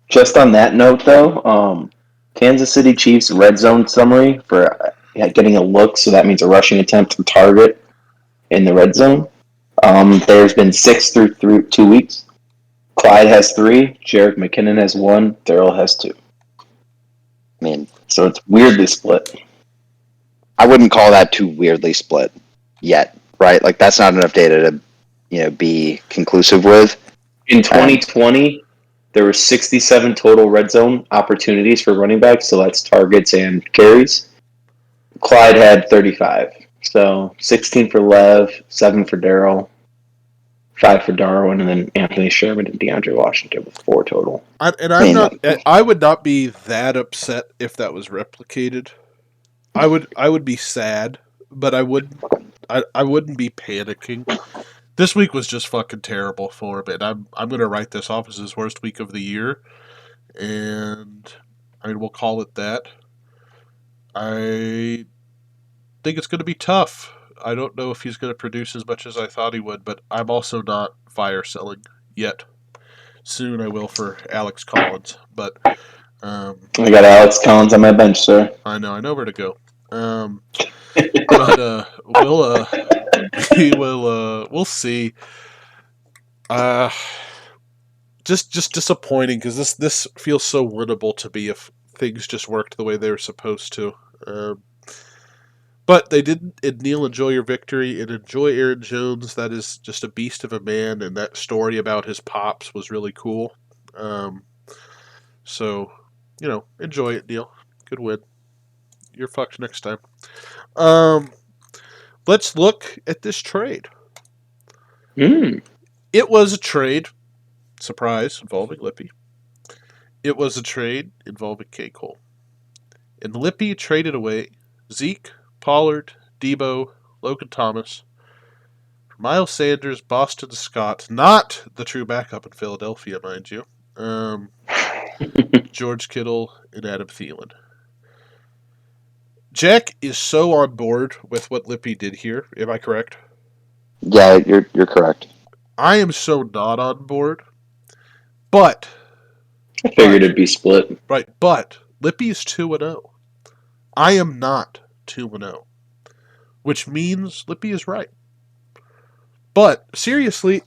just on that note, though, Kansas City Chiefs red zone summary for getting a look, so that means a rushing attempt to target in the red zone. There's been 6 through 2 weeks. Clyde has 3, Jerick McKinnon has 1, Darrell has 2. I mean, so it's weirdly split. I wouldn't call that too weirdly split yet, right? Like that's not enough data to, be conclusive with. In 2020, there were 67 total red zone opportunities for running backs, so that's targets and carries. Clyde had 35. So 16 for Lev, 7 for Darrell, 5 for Darwin, and then Anthony Sherman and DeAndre Washington with 4 total. I would not be that upset if that was replicated. I would be sad, but I wouldn't be panicking. This week was just fucking terrible for him, and I'm gonna write this off as his worst week of the year, and I mean we'll call it that. I think it's gonna be tough. I don't know if he's gonna produce as much as I thought he would, but I'm also not fire selling yet. Soon I will for Alex Collins, but I got Alex Collins on my bench, sir. I know where to go. But we'll see. Just disappointing because this feels so winnable to me if things just worked the way they were supposed to. But they didn't. And Neil, enjoy your victory and enjoy Aaron Jones. That is just a beast of a man, and that story about his pops was really cool. So, enjoy it, Neil. Good win. You're fucked next time. Let's look at this trade. It was a trade, surprise, involving Lippy. It was a trade involving K. Cole. And Lippy traded away Zeke, Pollard, Debo, Logan Thomas, Miles Sanders, Boston Scott, not the true backup in Philadelphia, mind you, George Kittle, and Adam Thielen. Jack is so on board with what Lippy did here. Am I correct? Yeah, you're correct. I am so not on board, but I figured it'd be split. Right, but Lippy's 2-0. I am not 2-0, which means Lippy is right. But seriously,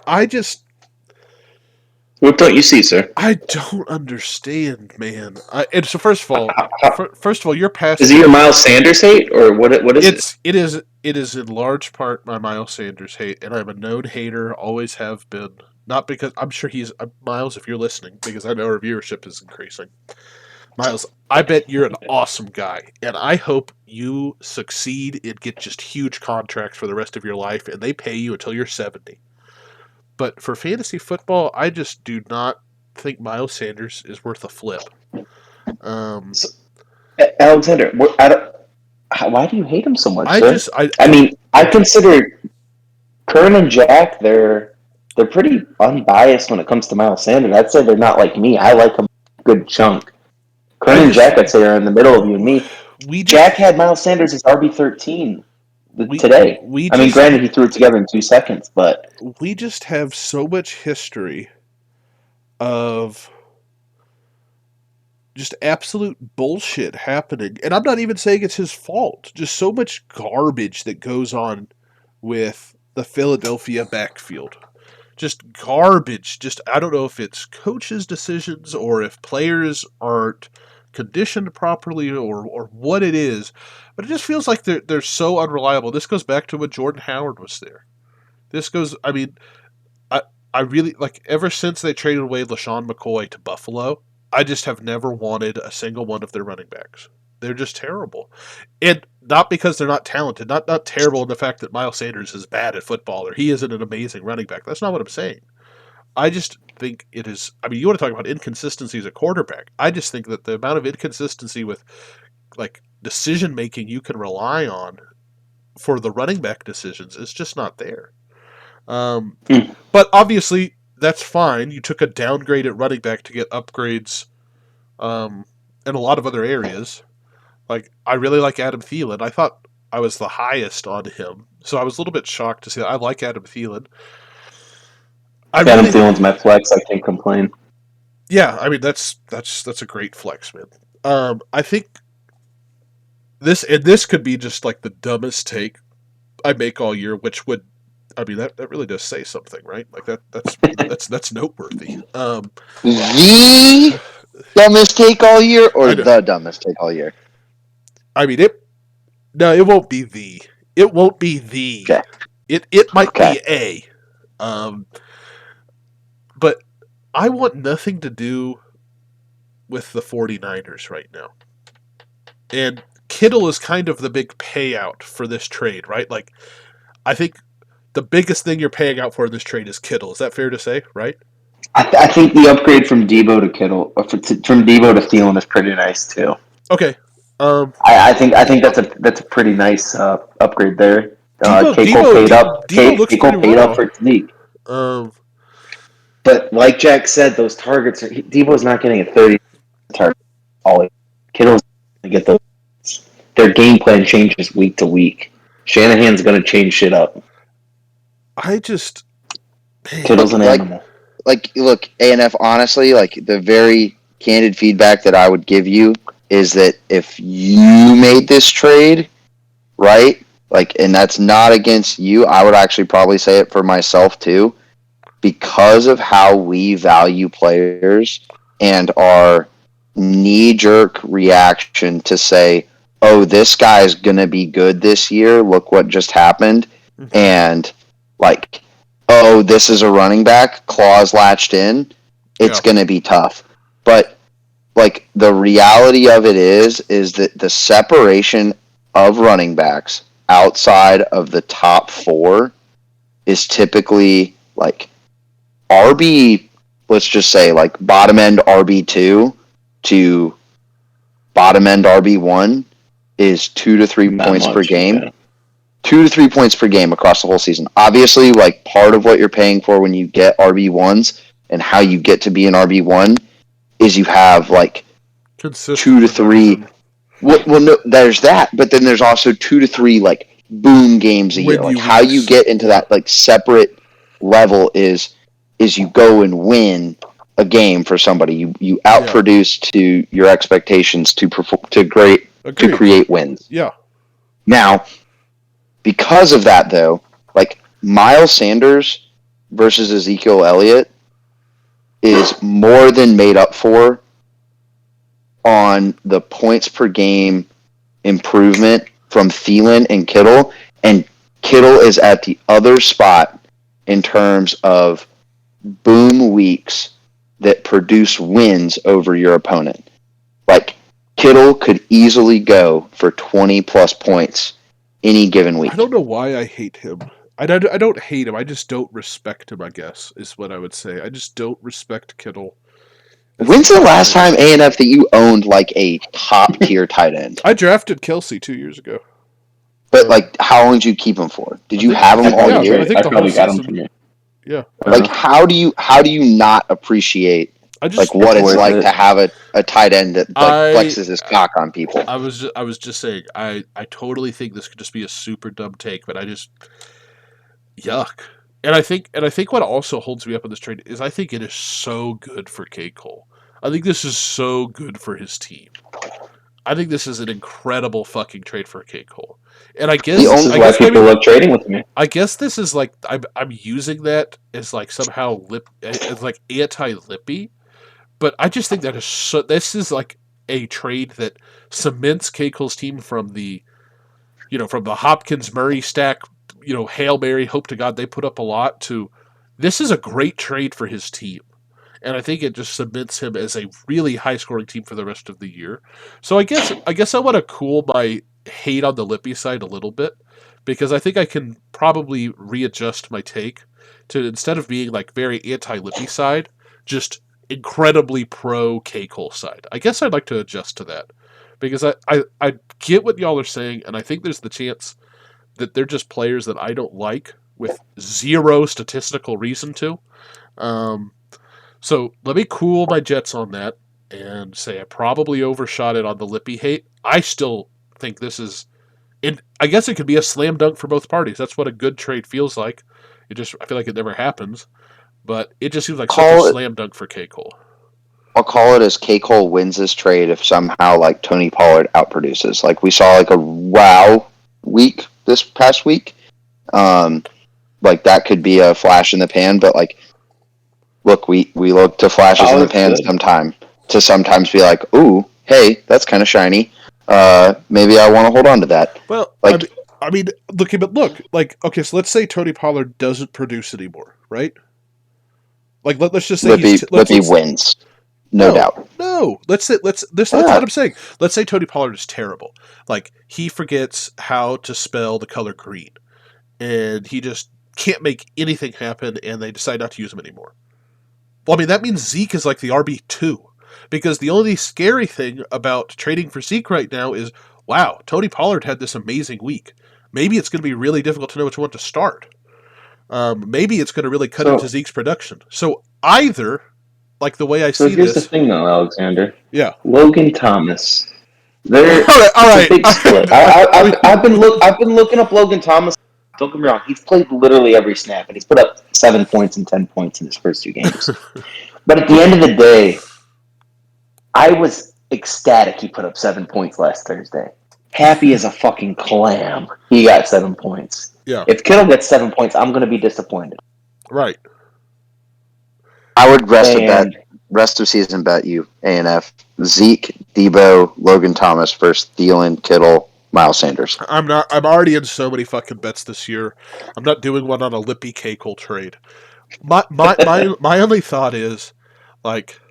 what don't you see, sir? I don't understand, man. And so first of all, you're past. Is it your Miles Sanders hate, or what is it? It is in large part my Miles Sanders hate, and I'm a known hater, always have been. Not because I'm sure he's Miles, if you're listening, because I know our viewership is increasing. Miles, I bet you're an awesome guy, and I hope you succeed and get just huge contracts for the rest of your life, and they pay you until you're 70. But for fantasy football, I just do not think Miles Sanders is worth a flip. Alexander, why do you hate him so much, sir? I consider Kern and Jack, they're pretty unbiased when it comes to Miles Sanders. I'd say they're not like me. I like him a good chunk. Kern and Jack, I'd say, are in the middle of you and me. Jack had Miles Sanders as RB13 today. Granted, he threw it together in 2 seconds, but we just have so much history of just absolute bullshit happening. And I'm not even saying it's his fault. Just so much garbage that goes on with the Philadelphia backfield. Just garbage. I don't know if it's coaches' decisions or if players aren't conditioned properly or what it is. But it just feels like they're so unreliable. This goes back to when Jordan Howard was there. I really, ever since they traded away LaShawn McCoy to Buffalo, I just have never wanted a single one of their running backs. They're just terrible. And not because they're not talented, not terrible in the fact that Miles Sanders is bad at football or he isn't an amazing running back. That's not what I'm saying. I just think it is, you want to talk about inconsistency as a quarterback. I just think that the amount of inconsistency with, decision-making you can rely on for the running back decisions is just not there. But obviously, that's fine. You took a downgrade at running back to get upgrades in a lot of other areas. Like, I really like Adam Thielen. I thought I was the highest on him, so I was a little bit shocked to see that. I like Adam Thielen. Adam Thielen's my flex. I can't complain. Yeah, I mean that's a great flex, man. I think this could be just like the dumbest take I make all year, which would, I mean that really does say something, right? Like that's noteworthy. The dumbest take all year, or the dumbest take all year? I mean it won't be the. It won't be the. Okay. It might be a. But I want nothing to do with the 49ers right now. And Kittle is kind of the big payout for this trade, right? Like, I think the biggest thing you're paying out for in this trade is Kittle. Is that fair to say, right? I think the upgrade from Debo to Kittle, from Debo to Thielen, is pretty nice too. Okay. I think that's a pretty nice upgrade there. Keiko paid up. Keiko paid up for Zeke. But like Jack said, those targets Debo's not getting a 30 target. All Kittle's going to get those. Their game plan changes week to week. Shanahan's going to change shit up. Kittle's an animal. Like, look, A&F, honestly, like, the very candid feedback that I would give you is that if you made this trade, right, like, and that's not against you, I would actually probably say it for myself, too, because of how we value players and our knee-jerk reaction to say, oh, this guy's going to be good this year, look what just happened, and, like, oh, this is a running back, claws latched in, it's going to be tough. But, like, the reality of it is that the separation of running backs outside of the top four is typically, like, RB, let's just say, like, bottom end RB2 to bottom end RB1 is 2 to 3 points per game. Yeah. 2 to 3 points per game across the whole season. Obviously, like, part of what you're paying for when you get RB1s and how you get to be an RB1 is you have, like, 2 to 3. Well, no, there's that, but then there's also 2 to 3, like, boom games a year. Like, how you get into that, like, separate level is you go and win a game for somebody. You outproduce to your expectations to create wins. Yeah. Now, because of that, though, like, Miles Sanders versus Ezekiel Elliott is more than made up for on the points per game improvement from Thielen and Kittle, and Kittle is at the other spot in terms of boom weeks that produce wins over your opponent. Like, Kittle could easily go for 20-plus points any given week. I don't know why I hate him. I don't hate him. I just don't respect him, I guess, is what I would say. I just don't respect Kittle. When's the last time, A&F, that you owned, like, a top-tier tight end? I drafted Kelsey 2 years ago. But, like, how long did you keep him for? Did you have him all year? I think the whole season. Yeah. Like, how do you not appreciate what it's like to have a tight end that, like, flexes his cock on people? I was just saying, I totally think this could just be a super dumb take, but I just yuck. And I think what also holds me up on this trade is I think it is so good for K. Cole. I think this is so good for his team. I think this is an incredible fucking trade for K. Cole. And I guess this is why people love trading with me. I guess this is like I'm using that as like somehow as like anti-Lippy, but I just think that is so. This is like a trade that cements K. Cole's team from the Hopkins Murray stack, Hail Mary, hope to God they put up a lot, to this is a great trade for his team. And I think it just cements him as a really high-scoring team for the rest of the year. So I guess I want to cool my hate on the Lippy side a little bit, because I think I can probably readjust my take to, instead of being like very anti-Lippy side, just incredibly pro K. Cole side. I guess I'd like to adjust to that, because I get what y'all are saying, and I think there's the chance that they're just players that I don't like with zero statistical reason to. Um, so let me cool my jets on that and say I probably overshot it on the Lippy hate. I still think this is, and I guess it could be a slam dunk for both parties. That's what a good trade feels like. I feel like it never happens, but it just seems like such a slam dunk for K. Cole. I'll call it as K. Cole wins this trade if somehow like Tony Pollard outproduces. Like we saw like a wow week this past week. Like that could be a flash in the pan, but like look, we look to flashes in the pan sometimes be like, ooh, hey, that's kind of shiny. Maybe I want to hold on to that. Well, like I mean, look, like, okay, so let's say Tony Pollard doesn't produce anymore, right? Like, let's just say Lippy wins. No doubt. No, that's what I'm saying. Let's say Tony Pollard is terrible. Like, he forgets how to spell the color green, and he just can't make anything happen, and they decide not to use him anymore. Well, I mean, that means Zeke is like the RB2. Because the only scary thing about trading for Zeke right now is, wow, Tony Pollard had this amazing week. Maybe it's going to be really difficult to know which one to start. Maybe it's going to really cut into Zeke's production. So either, like the way I see this... So here's the thing, though, Alexander. Yeah. Logan Thomas. All right. It's a big split. I've been looking up Logan Thomas. Don't get me wrong. He's played literally every snap, and he's put up 7 points and 10 points in his first 2 games. But at the end of the day, I was ecstatic he put up 7 points last Thursday. Happy as a fucking clam he got 7 points. Yeah. If Kittle gets 7 points, I'm going to be disappointed. Right. I would rest of season bet you A&F Zeke, Debo, Logan Thomas versus Thielen, Kittle, Miles Sanders. I'm already in so many fucking bets this year. I'm not doing one on a Lippy K. Cole trade. My only thought is, like,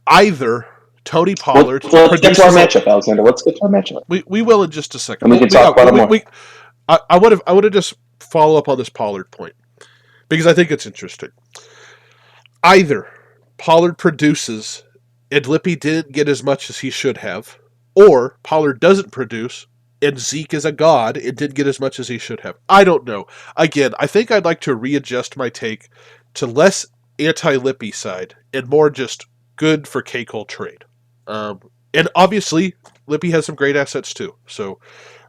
either Tony Pollard. Let's get to our matchup, Alexander. Let's get to our matchup. We will in just a second. And we can talk about it more. I would have just follow up on this Pollard point because I think it's interesting. Either Pollard produces and Lippy didn't get as much as he should have, or Pollard doesn't produce and Zeke is a god and didn't get as much as he should have. I don't know. Again, I think I'd like to readjust my take to less anti-Lippy side and more just good for K. Cole trade. And obviously, Lippy has some great assets too. So,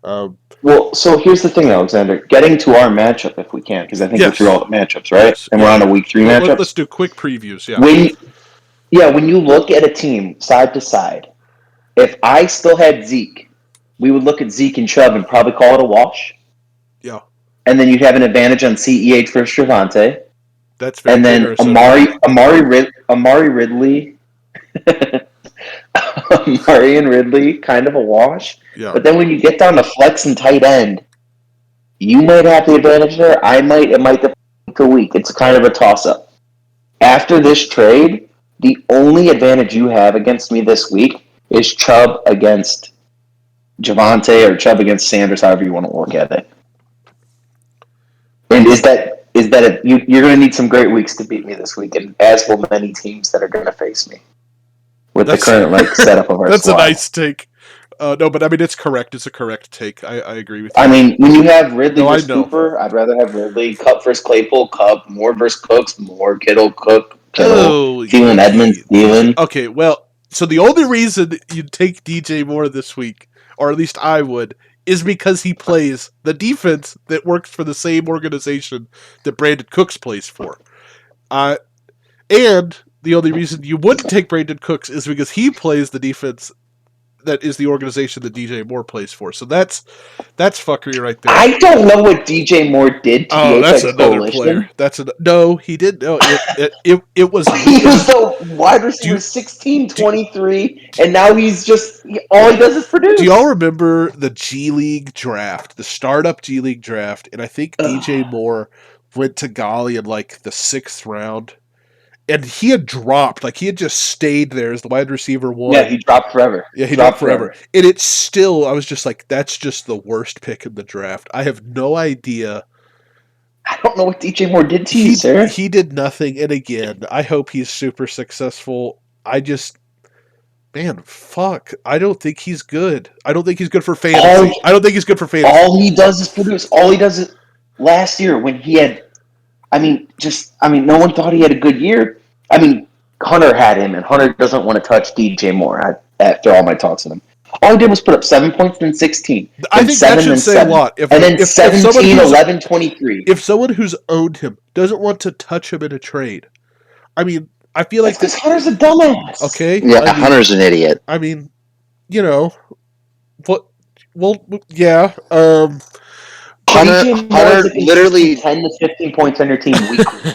so here's the thing, Alexander. Getting to our matchup, if we can, because I think we're through all the matchups, right? Yes. And we're on a week 3 matchup. Let's do quick previews. When you look at a team side to side, if I still had Zeke, we would look at Zeke and Chubb and probably call it a wash. Yeah. And then you'd have an advantage on CEH versus Javonte. That's very. And then Amari Ridley. Amari and Ridley, kind of a wash. Yeah. But then when you get down to flex and tight end, you might have the advantage there. I might. It might depend week to week. It's kind of a toss-up. After this trade, the only advantage you have against me this week is Chubb against Javonte or Chubb against Sanders, however you want to look at it. And you're going to need some great weeks to beat me this week, and as will many teams that are going to face me with the current setup of our That's squad. A nice take. No, but I mean, it's correct. It's a correct take. I agree with you. I mean, when you have Ridley versus Cooper, I'd rather have Ridley. Cup versus Claypool, Cup. Moore versus Cooks, Moore. Kittle, Cook. Kittle. Thielen, Edmonds, Thielen. Okay, well, so the only reason you'd take DJ Moore this week, or at least I would, is because he plays the defense that works for the same organization that Brandon Cooks plays for. And the only reason you wouldn't take Brandon Cooks is because he plays the defense that is the organization that DJ Moore plays for. So that's fuckery right there. I don't know what DJ Moore did to the that's another player. No, he didn't. No, it was. He was the wide receiver 16, 23, and now he's just all he does is produce. Do y'all remember the G League draft, the startup G League draft? And I think DJ Moore went to Golly in like the 6th round. And he had dropped, like he had just stayed there as the wide receiver 1. Yeah, he dropped forever. Yeah, he dropped forever. And it's still, I was just like, that's just the worst pick in the draft. I have no idea. I don't know what DJ Moore did to you, sir. He did nothing. And again, I hope he's super successful. Man, fuck. I don't think he's good. I don't think he's good for fantasy. All he does is produce. last year when he had, no one thought he had a good year. Hunter had him, and Hunter doesn't want to touch DJ Moore after all my talks with him. All he did was put up 7 points, then 16, I then think 7, that should then say a 7, lot. and then 17, 11, 23. If someone who's owned him doesn't want to touch him in a trade, I mean, I feel like because Hunter's a dumbass. Okay, Yeah, Hunter's an idiot. I mean, you know, what? Well, yeah. Hunter literally 10 to 15 points on your team weekly.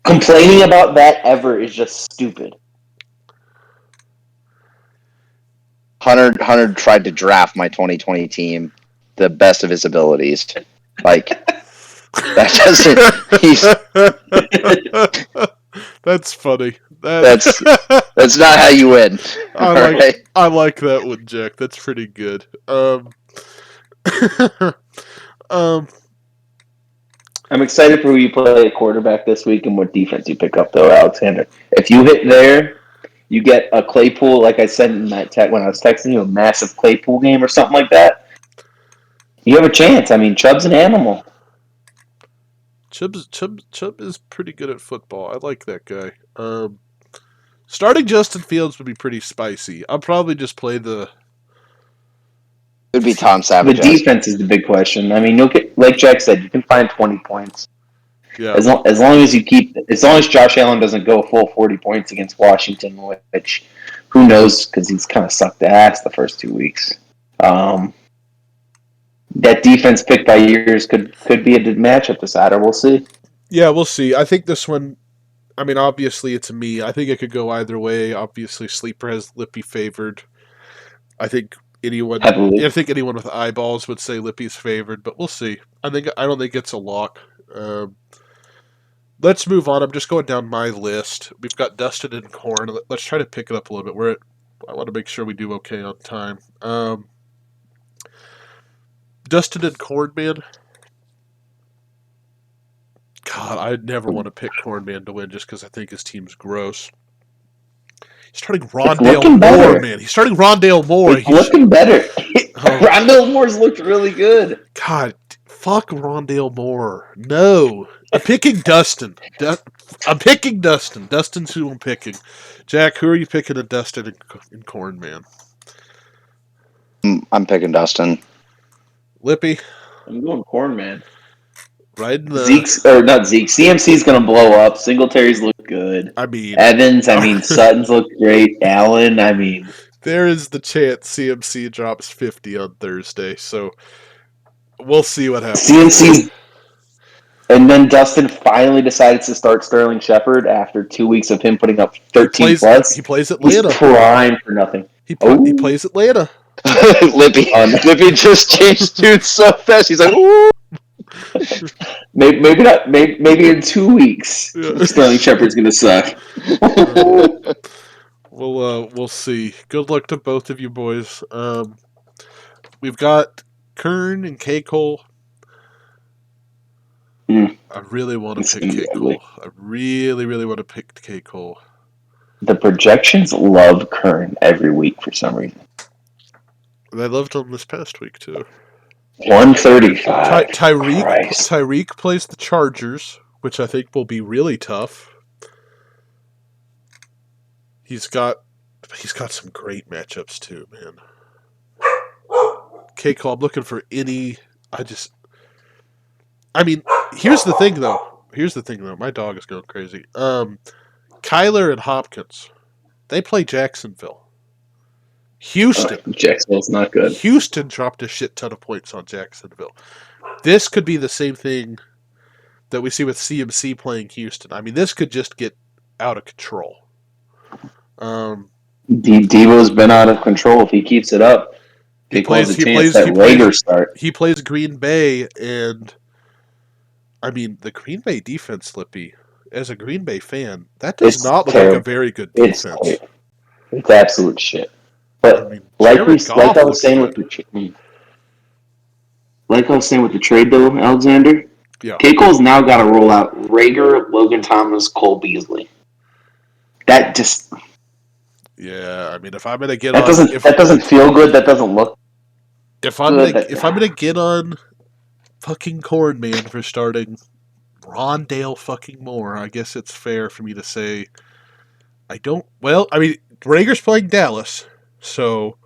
Complaining about that ever is just stupid. Hunter tried to draft my 2020 team the best of his abilities. Like that doesn't. That's funny. That's not how you win. I like that one, Jack. That's pretty good. I'm excited for who you play at quarterback this week and what defense you pick up, though, Alexander. If you hit there, you get a Claypool, like I said in that when I was texting you, a massive Claypool game or something like that. You have a chance. Chubb's an animal. Chubb is pretty good at football. I like that guy. Starting Justin Fields would be pretty spicy. I'll probably just play the. It would be Tom Savage. The defense is the big question. You'll get, like Jack said, you can find 20 points. Yeah. As long as Josh Allen doesn't go full 40 points against Washington, which who knows because he's kind of sucked the ass the first 2 weeks. That defense picked by years could be a good matchup decider. We'll see. Yeah, we'll see. I think this one. Obviously it's me. I think it could go either way. Obviously, Sleeper has Lippy favored. I think anyone with eyeballs would say Lippy's favored, but we'll see. I don't think it's a lock. Let's move on. I'm just going down my list. We've got Dustin and Corn. Let's try to pick it up a little bit. I want to make sure we do okay on time. Dustin and Corn, man. God, I'd never want to pick Cornman to win just because I think his team's gross. He's starting Rondale Moore, man. He's starting Rondale Moore. He's looking better. Rondale Moore's looked really good. God, fuck Rondale Moore. No. I'm picking Dustin. Dustin's who I'm picking. Jack, who are you picking at Dustin and Corn, man? I'm picking Dustin. Lippy? I'm going Corn, man. Right in the... not Zeke. CMC's going to blow up. Singletary's look good. Evans, Sutton's look great. Allen, There is the chance CMC drops 50 on Thursday, so we'll see what happens. CMC... And then Dustin finally decides to start Sterling Shepard after 2 weeks of him putting up 13 plus. He plays Atlanta. He's prime for nothing. He plays Atlanta. Lippy just changed dudes so fast. He's like, ooh. Maybe not. Maybe in 2 weeks, Sterling Shepard's going to suck. We'll see. Good luck to both of you boys. We've got Kern and K. Cole. I really want to pick K. Cole. I really, really want to pick K. Cole. The projections love Kern every week for some reason. They loved him this past week too. 135. Tyreek plays the Chargers, which I think will be really tough. He's got some great matchups too, man. K. Cole, I'm looking for any. Here's the thing though. My dog is going crazy. Kyler and Hopkins, they play Jacksonville. Houston. Jacksonville's not good. Houston dropped a shit ton of points on Jacksonville. This could be the same thing that we see with CMC playing Houston. This could just get out of control. Devo's been out of control. If he keeps it up, he plays Green Bay, and the Green Bay defense, Lippy, as a Green Bay fan, that does not look like a very good defense. It's absolute shit. But like I was saying with the trade, though, Alexander, K. Cole's now got to roll out Rager, Logan Thomas, Cole Beasley. That just... Yeah, if I'm gonna get that doesn't feel good. That doesn't look. If I'm gonna get on fucking corn man for starting Rondale fucking Moore. I guess it's fair for me to say I don't. Well, I mean, Rager's playing Dallas, so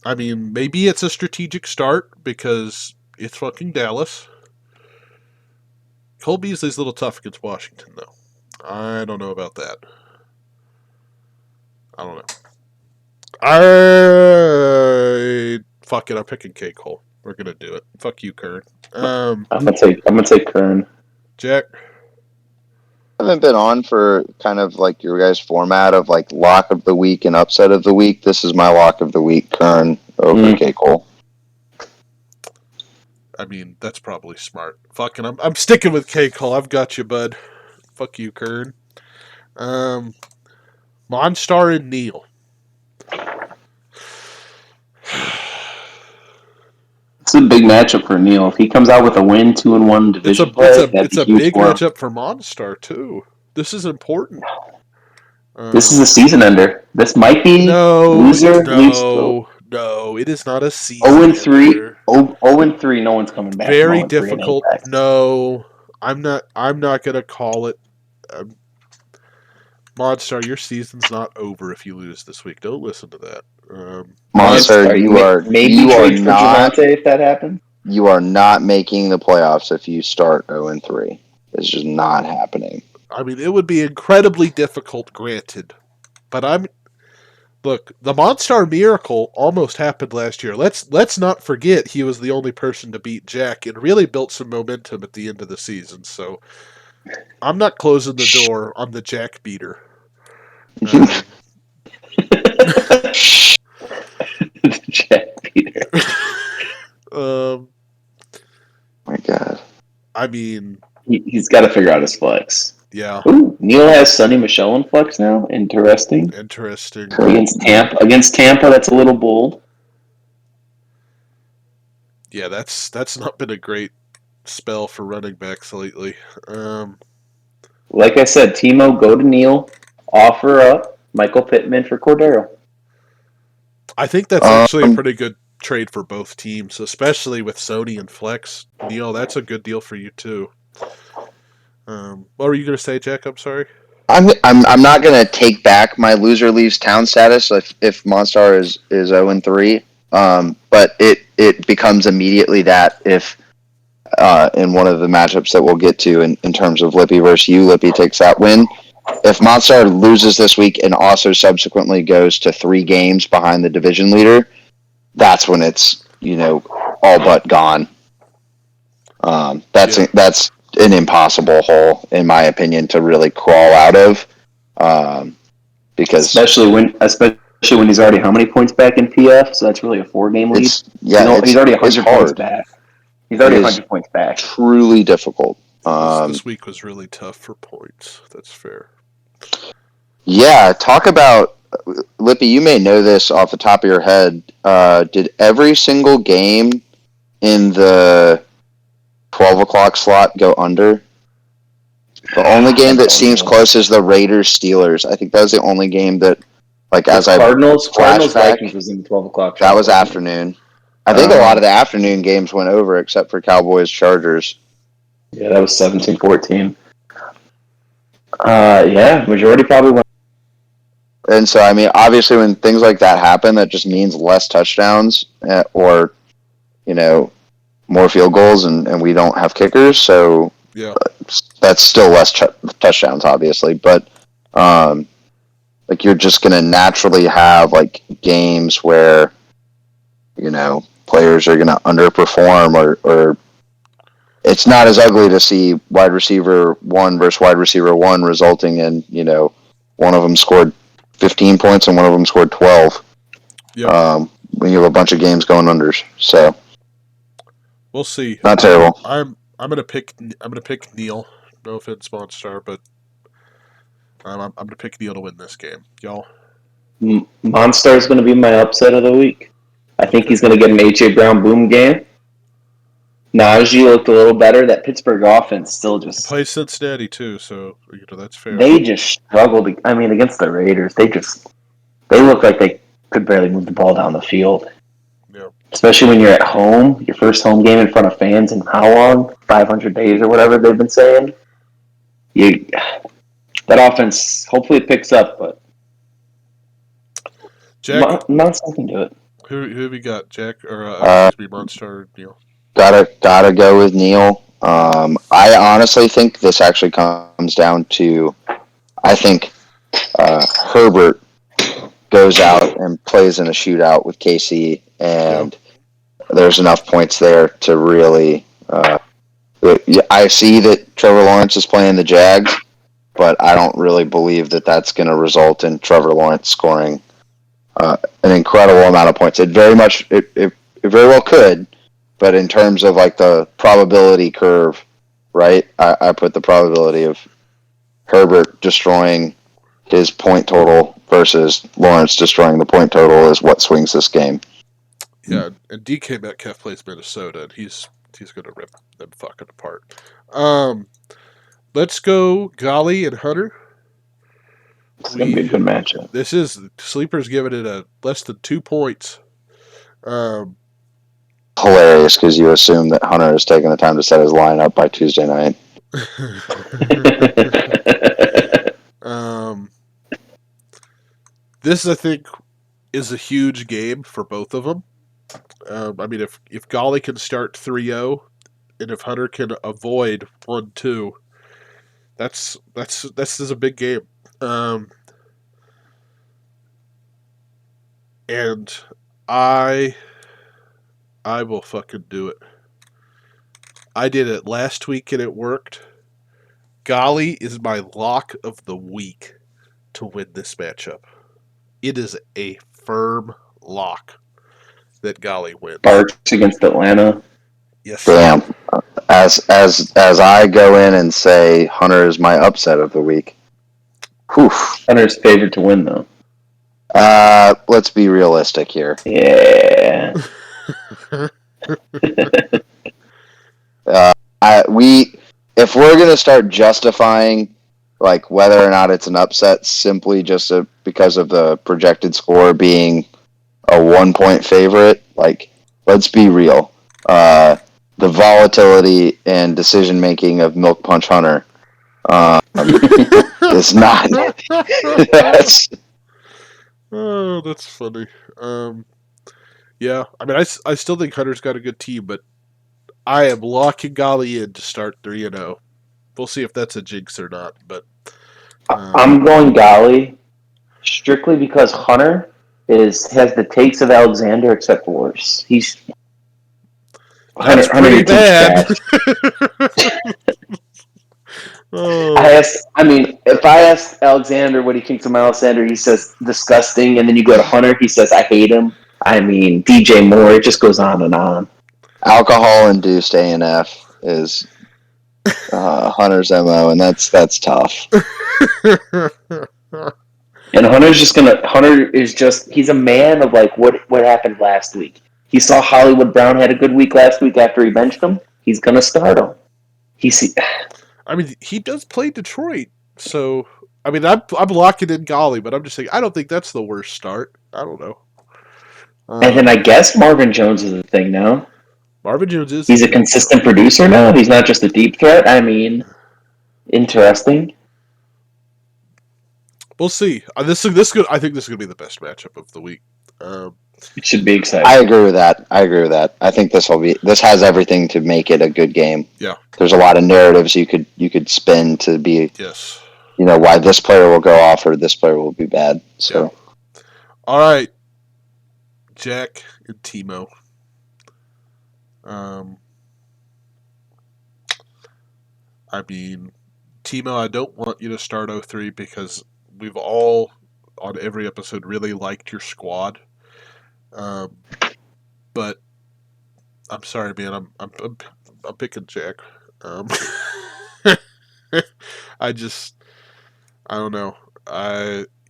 I mean, maybe it's a strategic start because it's fucking Dallas. Cole Beasley's a little tough against Washington, though. I don't know about that. I don't know. Fuck it. I'm picking K. Cole. We're gonna do it. Fuck you, Kern. I'm gonna take Kern. Jack. I haven't been on for kind of like your guys' format of like lock of the week and upset of the week. This is my lock of the week, Kern over K. Cole. I mean, that's probably smart. Fucking, I'm sticking with K. Cole. I've got you, bud. Fuck you, Kern. Monstar and Neal. It's a big matchup for Neal. If he comes out with a win, 2-1 division play, it's a big matchup for Monstar too. This is important. This is a season ender. This might be loser. No, it is not a season. 0-3. 0-3. No one's coming back. Very difficult. No, I'm not gonna call it. Monstar, your season's not over if you lose this week. Don't listen to that. Monstar, you are not. If that happens, you are not making the playoffs if you start 0-3. It's just not happening. I mean, it would be incredibly difficult, granted, but look. The Monstar miracle almost happened last year. Let's not forget he was the only person to beat Jack and really built some momentum at the end of the season. So I'm not closing the door on the Jack beater. Jack Peter. My God. I mean, he's got to figure out his flex. Yeah. Ooh, Neal has Sonny Michel in flex now. Interesting. Against Tampa, that's a little bold. Yeah, that's not been a great spell for running backs lately. Like I said, Timo, go to Neal, offer up Michael Pittman for Cordero. I think that's actually a pretty good trade for both teams, especially with Sony and flex. Neal, that's a good deal for you too. What were you going to say, Jack? I'm sorry. I'm not going to take back my loser leaves town status if Monstar is 0-3. But it becomes immediately that if in one of the matchups that we'll get to in terms of Lippy versus you, Lippy takes that win. If Monstar loses this week and also subsequently goes to 3 games behind the division leader, that's when it's all but gone. That's an impossible hole, in my opinion, to really crawl out of. Because especially when he's already how many points back in PF? So that's really a 4-game lead. He's already 100 points back. He's already 100 points back. Truly difficult. This week was really tough for points. That's fair. Yeah, talk about Lippy. You may know this off the top of your head. Did every single game in the 12 o'clock slot go under? The only game that seems close is the Raiders-Steelers. I think that was the only game that, Cardinals Vikings was in the 12 o'clock. That was afternoon. I think a lot of the afternoon games went over, except for Cowboys-Chargers. Yeah, that was 17-14. Yeah, majority probably went. And so, I mean, obviously when things like that happen, that just means less touchdowns or, more field goals, and we don't have kickers. So yeah, that's still less touchdowns, obviously. But, you're just going to naturally have, games where, players are going to underperform or it's not as ugly to see wide receiver 1 versus wide receiver 1 resulting in, one of them scored 15 points and one of them scored 12. Yeah. When you have a bunch of games going unders. So we'll see. Not terrible. I'm gonna pick Neal. No offense, Monstar, but I'm gonna pick Neal to win this game. Y'all. Monstar is gonna be my upset of the week. I think he's gonna get an H.A. Brown boom game. Najee looked a little better. That Pittsburgh offense still just plays Cincinnati too, so that's fair. They just struggled. I mean, against the Raiders, they look like they could barely move the ball down the field. Yeah. Especially when you're at home, your first home game in front of fans in how long? 500 days or whatever they've been saying. You that offense hopefully picks up, but Jack, Monson can do it. who have you got? Jack or Uh, excuse me, Monster or Neil? gotta go with Neil. I honestly think this actually comes down to, I think Herbert goes out and plays in a shootout with KC, Yeah. and there's enough points there to really. I see that Trevor Lawrence is playing the Jags, but I don't really believe that that's going to result in Trevor Lawrence scoring an incredible amount of points. It very well could, but in terms of like the probability curve, right? I put the probability of Herbert destroying his point total versus Lawrence destroying the point total is what swings this game. Yeah, and DK Metcalf plays Minnesota, and he's gonna rip them fucking apart. Let's go Golly and Hunter. It's going to be a good matchup. This is Sleeper's giving it a less than 2 points. Um, Hilarious because you assume that Hunter has taken the time to set his lineup by Tuesday night. um, this I think is a huge game for both of them. I mean, if Golly can start 3-0, and if Hunter can avoid 1-2, this is a big game. And I will fucking do it. I did it last week and it worked. Golly is my lock of the week to win this matchup. It is a firm lock that Golly wins. Barks against Atlanta. Yes. Damn. As I go in and say Hunter is my upset of the week. Whew. Hunter's favored to win, though. Let's be realistic here. Yeah. If we're gonna start justifying like whether or not it's an upset simply just because of the projected score being a 1-point favorite, like let's be real. The volatility and decision making of Milk Punch Hunter is not. Oh, that's funny. Yeah, I mean, I still think Hunter's got a good team, but I am locking Golly in to start 3-0. We'll see if that's a jinx or not, but I'm going Golly strictly because Hunter has the takes of Alexander except worse. that's Hunter pretty bad. Oh. Oh. If I ask Alexander what he thinks of Alexander, he says disgusting, and then you go to Hunter, he says I hate him. I mean, DJ Moore, it just goes on and on. Alcohol-induced ANF is Hunter's MO, and that's tough. And he's a man of like what happened last week. He saw Hollywood Brown had a good week last week after he benched him. He's gonna start him. I mean, he does play Detroit, so I mean, I'm locking in Golly, but I'm just saying I don't think that's the worst start. I don't know. And then I guess Marvin Jones is a thing now. Marvin Jones is. He's a consistent producer now. He's not just a deep threat. I mean, interesting. We'll see. I think this is gonna be the best matchup of the week. It should be exciting. I agree with that. I think this has everything to make it a good game. Yeah. There's a lot of narratives you could spin to be, yes, why this player will go off or this player will be bad. So, yeah. All right, Jack and Timo. I mean, Timo, I don't want you to start 03 because we've all on every episode really liked your squad. But I'm sorry, man. I'm picking Jack. I don't know.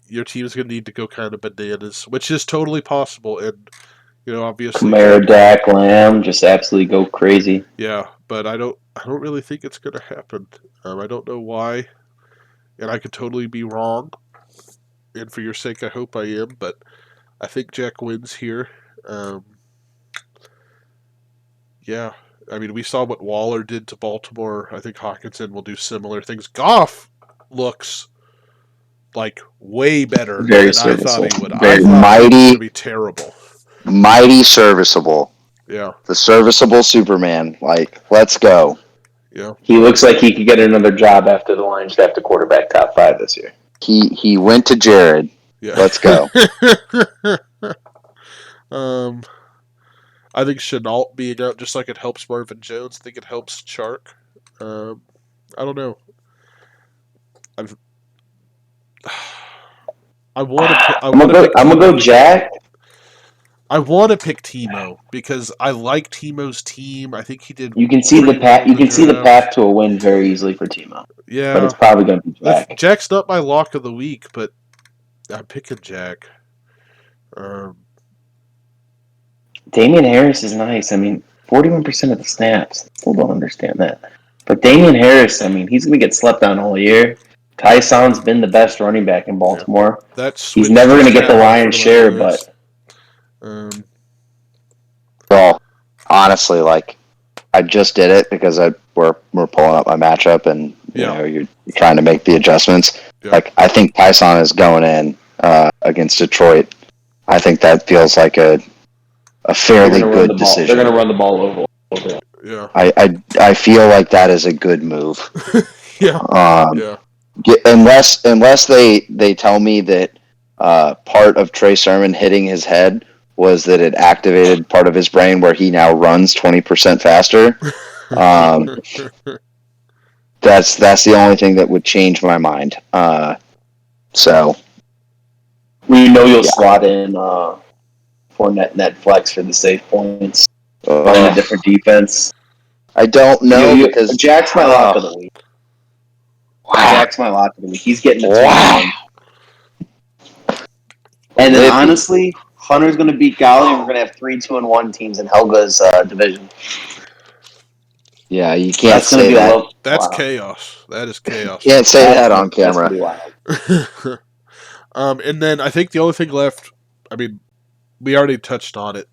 Your team's gonna need to go kind of bananas, which is totally possible, and obviously, Kamara, Dak, Lamb, just absolutely go crazy. Yeah, but I don't really think it's gonna happen. I don't know why, and I could totally be wrong. And for your sake, I hope I am. But I think Jack wins here. Yeah. I mean, we saw what Waller did to Baltimore. I think Hawkinson will do similar things. Goff looks like way better Very than I thought he serviceable. would. I Very thought he was going to Mighty, be terrible. mighty serviceable. Yeah. The serviceable Superman. Like, let's go. Yeah. He looks like he could get another job after the Lions draft a quarterback top 5 this year. He went to Jared. Yeah. Let's go. I think Chenault being out just like it helps Marvin Jones. I think it helps Chark. I don't know. I want to. I'm gonna go Jack. I want to pick Timo because I like Timo's team. I think he did. You can see the pretty path. well You in can see the draft. path to a win very easily for Timo. Yeah, But it's probably gonna be Jack. Jack's not my lock of the week, but I'm picking Jack. Damian Harris is nice. I mean, 41% of the snaps. Still don't understand that. But Damian Harris, I mean, he's gonna get slept on all year. Tyson's been the best running back in Baltimore. He's never gonna get the lion's share, but Well, honestly, like I just did it because we're pulling up my matchup and you're trying to make the adjustments. Yeah. Like I think Tyson is going in against Detroit. I think that feels like a fairly good decision. They're gonna run the ball over. Yeah. I feel like that is a good move. Yeah. Yeah. Unless they tell me that part of Trey Sermon hitting his head was that it activated part of his brain where he now runs 20% faster. That's the only thing that would change my mind. So we know you'll slot in Fournette net flex for the safe points. Running a different defense. I don't know because Jack's my lock of the week. Wow. Jack's my lock of the week. He's getting the Wow. And then honestly, Hunter's going to beat Golly, and we're going to have 3 2-1 teams in Helga's division. Yeah, you can't say that. That's chaos. That is chaos. Can't say that on camera. And then I think the only thing left, I mean, we already touched on it.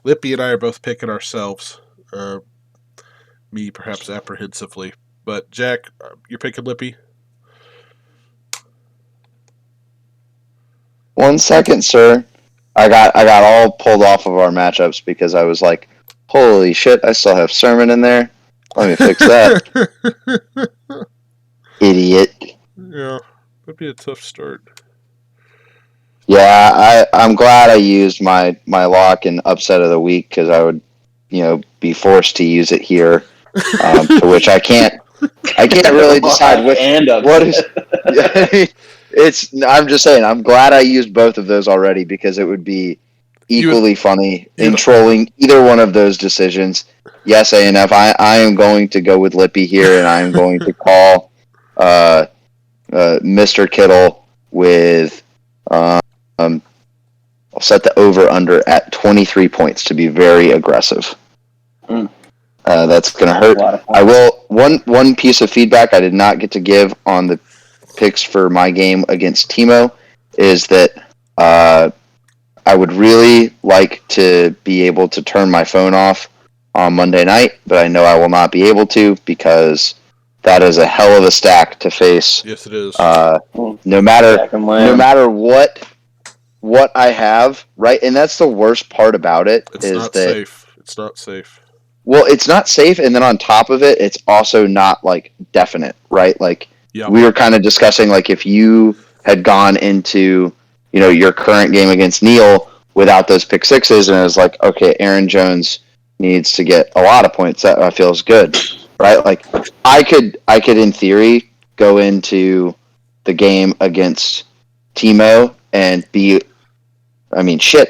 Lippy and I are both picking ourselves. Me, perhaps apprehensively. But, Jack, you're picking Lippy? 1 second, sir. I got all pulled off of our matchups because I was like, holy shit, I still have Sermon in there. Let me fix that. Idiot. Yeah, that'd be a tough start. Yeah, I'm glad I used my lock and upset of the week because I would, be forced to use it here, to which I can't really decide what is. I'm just saying, I'm glad I used both of those already because it would be equally funny in trolling either one of those decisions. Yes, A&F, I am going to go with Lippy here, and I am going to call Mr. Kittle with I'll set the over-under at 23 points to be very aggressive. That's going to hurt. I will. One piece of feedback I did not get to give on the picks for my game against Timo is that I would really like to be able to turn my phone off on Monday night, but I know I will not be able to because that is a hell of a stack to face. Yes, it is. No matter what I have, right? And that's the worst part about it. It's not safe. It's not safe. Well, it's not safe, and then on top of it, it's also not, like, definite, right? Like, we were kind of discussing, like, if you had gone into, your current game against Neil without those pick sixes, and it was like, okay, Aaron Jones needs to get a lot of points. That feels good, right? Like, I could, in theory, go into the game against Timo and be,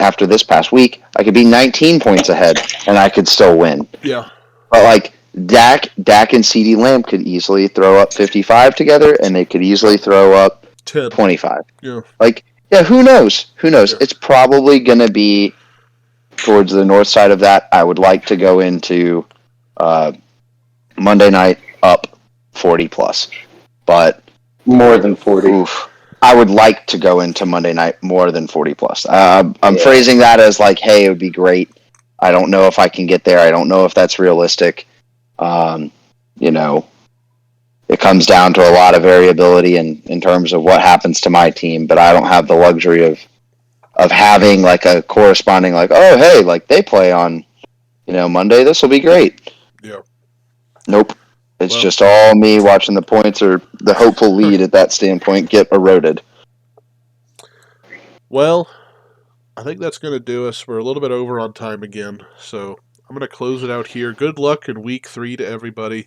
after this past week, I could be 19 points ahead, and I could still win. Yeah. But, like, Dak and CeeDee Lamb could easily throw up 55 together, and they could easily throw up 25. Yeah. Like, yeah, who knows? Yeah. It's probably going to be towards the north side of that. I would like to go into Monday night up 40+. But more than 40. Oof. I would like to go into Monday night more than 40+. I'm phrasing that as like, hey, it would be great I don't know if I can get there. I don't know if that's realistic. You know, it comes down to a lot of variability in terms of what happens to my team, but I don't have the luxury of having like a corresponding like, oh hey, like they play on, Monday, this will be great. Yeah. Nope. It's Well, just all me watching the points or the hopeful lead at that standpoint get eroded. well, I think that's going to do us. We're a little bit over on time again, so I'm going to close it out here. Good luck in week 3 to everybody.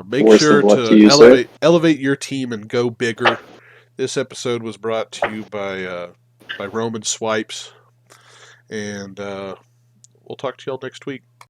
Make Worst sure of luck to to you, sir. elevate your team and go bigger. This episode was brought to you by Roman Swipes, and we'll talk to y'all next week.